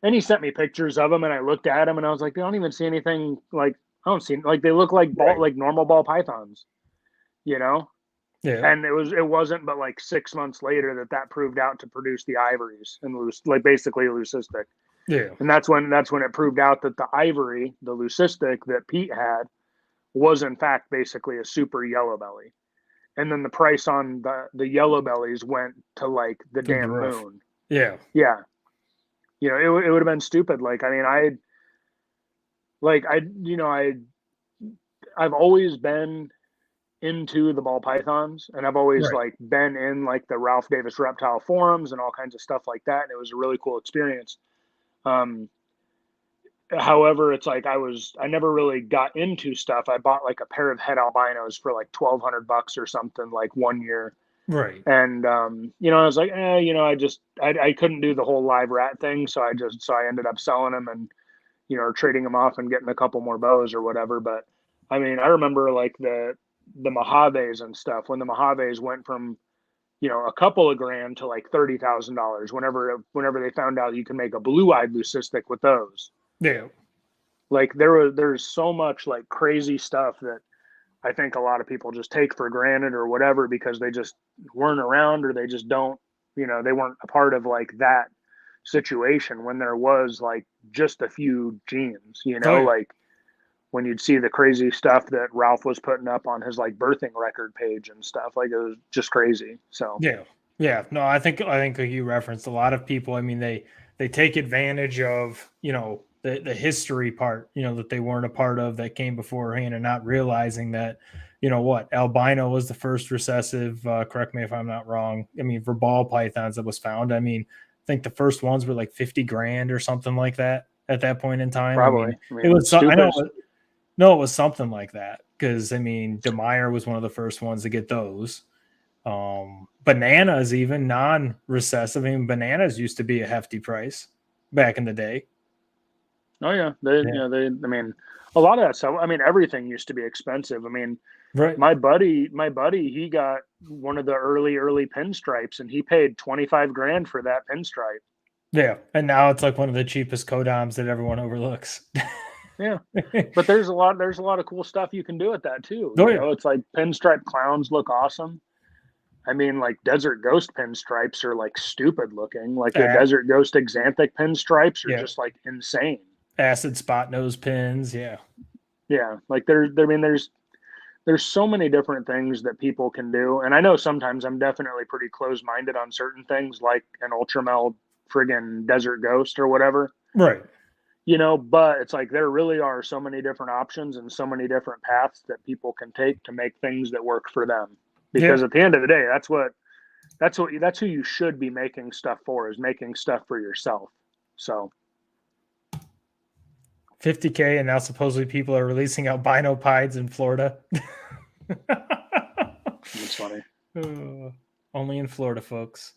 And he sent me pictures of them, and I looked at them, and I was like, I don't even see anything like, I don't see, like, they look like Right. like normal ball pythons, Yeah. And it wasn't but like 6 months later that proved out to produce the ivories and like basically leucistic. Yeah. And that's when it proved out that the ivory, the leucistic that Pete had, was in fact basically a super yellow belly. And then the price on the yellow bellies went to like the damn moon. Yeah. Yeah. It would have been stupid. Like, I mean, I've always been into the ball pythons, and I've always like been in like the Ralph Davis reptile forums and all kinds of stuff like that. And it was a really cool experience. However, it's like I never really got into stuff. I bought like a pair of het albinos for like $1,200 or something like one year. Right. And I was like, I couldn't do the whole live rat thing, so I ended up selling them and or trading them off and getting a couple more bows or whatever. But I mean, I remember like the Mojaves and stuff when the Mojaves went from, a couple of grand to like $30,000 whenever they found out you can make a blue-eyed leucistic with those. Yeah. Like there's so much like crazy stuff that I think a lot of people just take for granted or whatever because they just weren't around or they just don't, they weren't a part of like that situation when there was like just a few genes, Oh, yeah. like when you'd see the crazy stuff that Ralph was putting up on his like birthing record page and stuff, like it was just crazy. So Yeah. Yeah. No, I think like you referenced, a lot of people, I mean, they take advantage of, the history part, that they weren't a part of that came beforehand, and not realizing that, albino was the first recessive, correct me if I'm not wrong. I mean, for ball pythons that was found. I mean, I think the first ones were like 50 grand or something like that at that point in time. probably, It was, I stupid. know, no, it was something like that. Cause I mean, DeMeyer was one of the first ones to get those. Bananas, even non-recessive. I mean, bananas used to be a hefty price back in the day. Oh yeah, I mean, a lot of that stuff. I mean, everything used to be expensive. I mean, Right. my buddy, he got one of the early pinstripes, and he paid 25 grand for that pinstripe. Yeah. And now it's like one of the cheapest codoms that everyone overlooks. Yeah, but there's a lot of cool stuff you can do with that too. Oh, yeah. It's like pinstripe clowns look awesome. I mean, like desert ghost pinstripes are like stupid looking. Like the desert ghost exanthic pinstripes are just like insane. Acid spot nose pins. Yeah. Yeah, like there's so many different things that people can do, and I know sometimes I'm definitely pretty close-minded on certain things, like an ultramel friggin' desert ghost or whatever. Right. But it's like there really are so many different options and so many different paths that people can take to make things that work for them. Because at the end of the day, that's who you should be making stuff for, is making stuff for yourself. So 50K, and now supposedly people are releasing albino pieds in Florida. it's funny. Only in Florida, folks.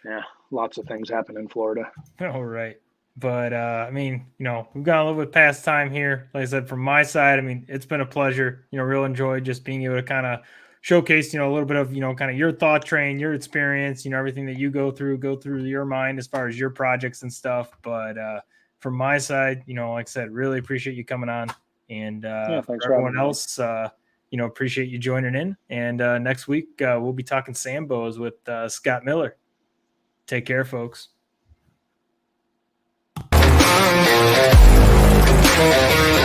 Yeah, lots of things happen in Florida. All right. But I mean, we've got a little bit past time here. Like I said, from my side, I mean, it's been a pleasure. Real enjoyed just being able to kind of showcase, a little bit of, kind of your thought train, your experience, everything that you go through your mind as far as your projects and stuff. But from my side, like I said, really appreciate you coming on. And for everyone else, appreciate you joining in. And next week, we'll be talking Sambos with Scott Miller. Take care, folks. Thank you.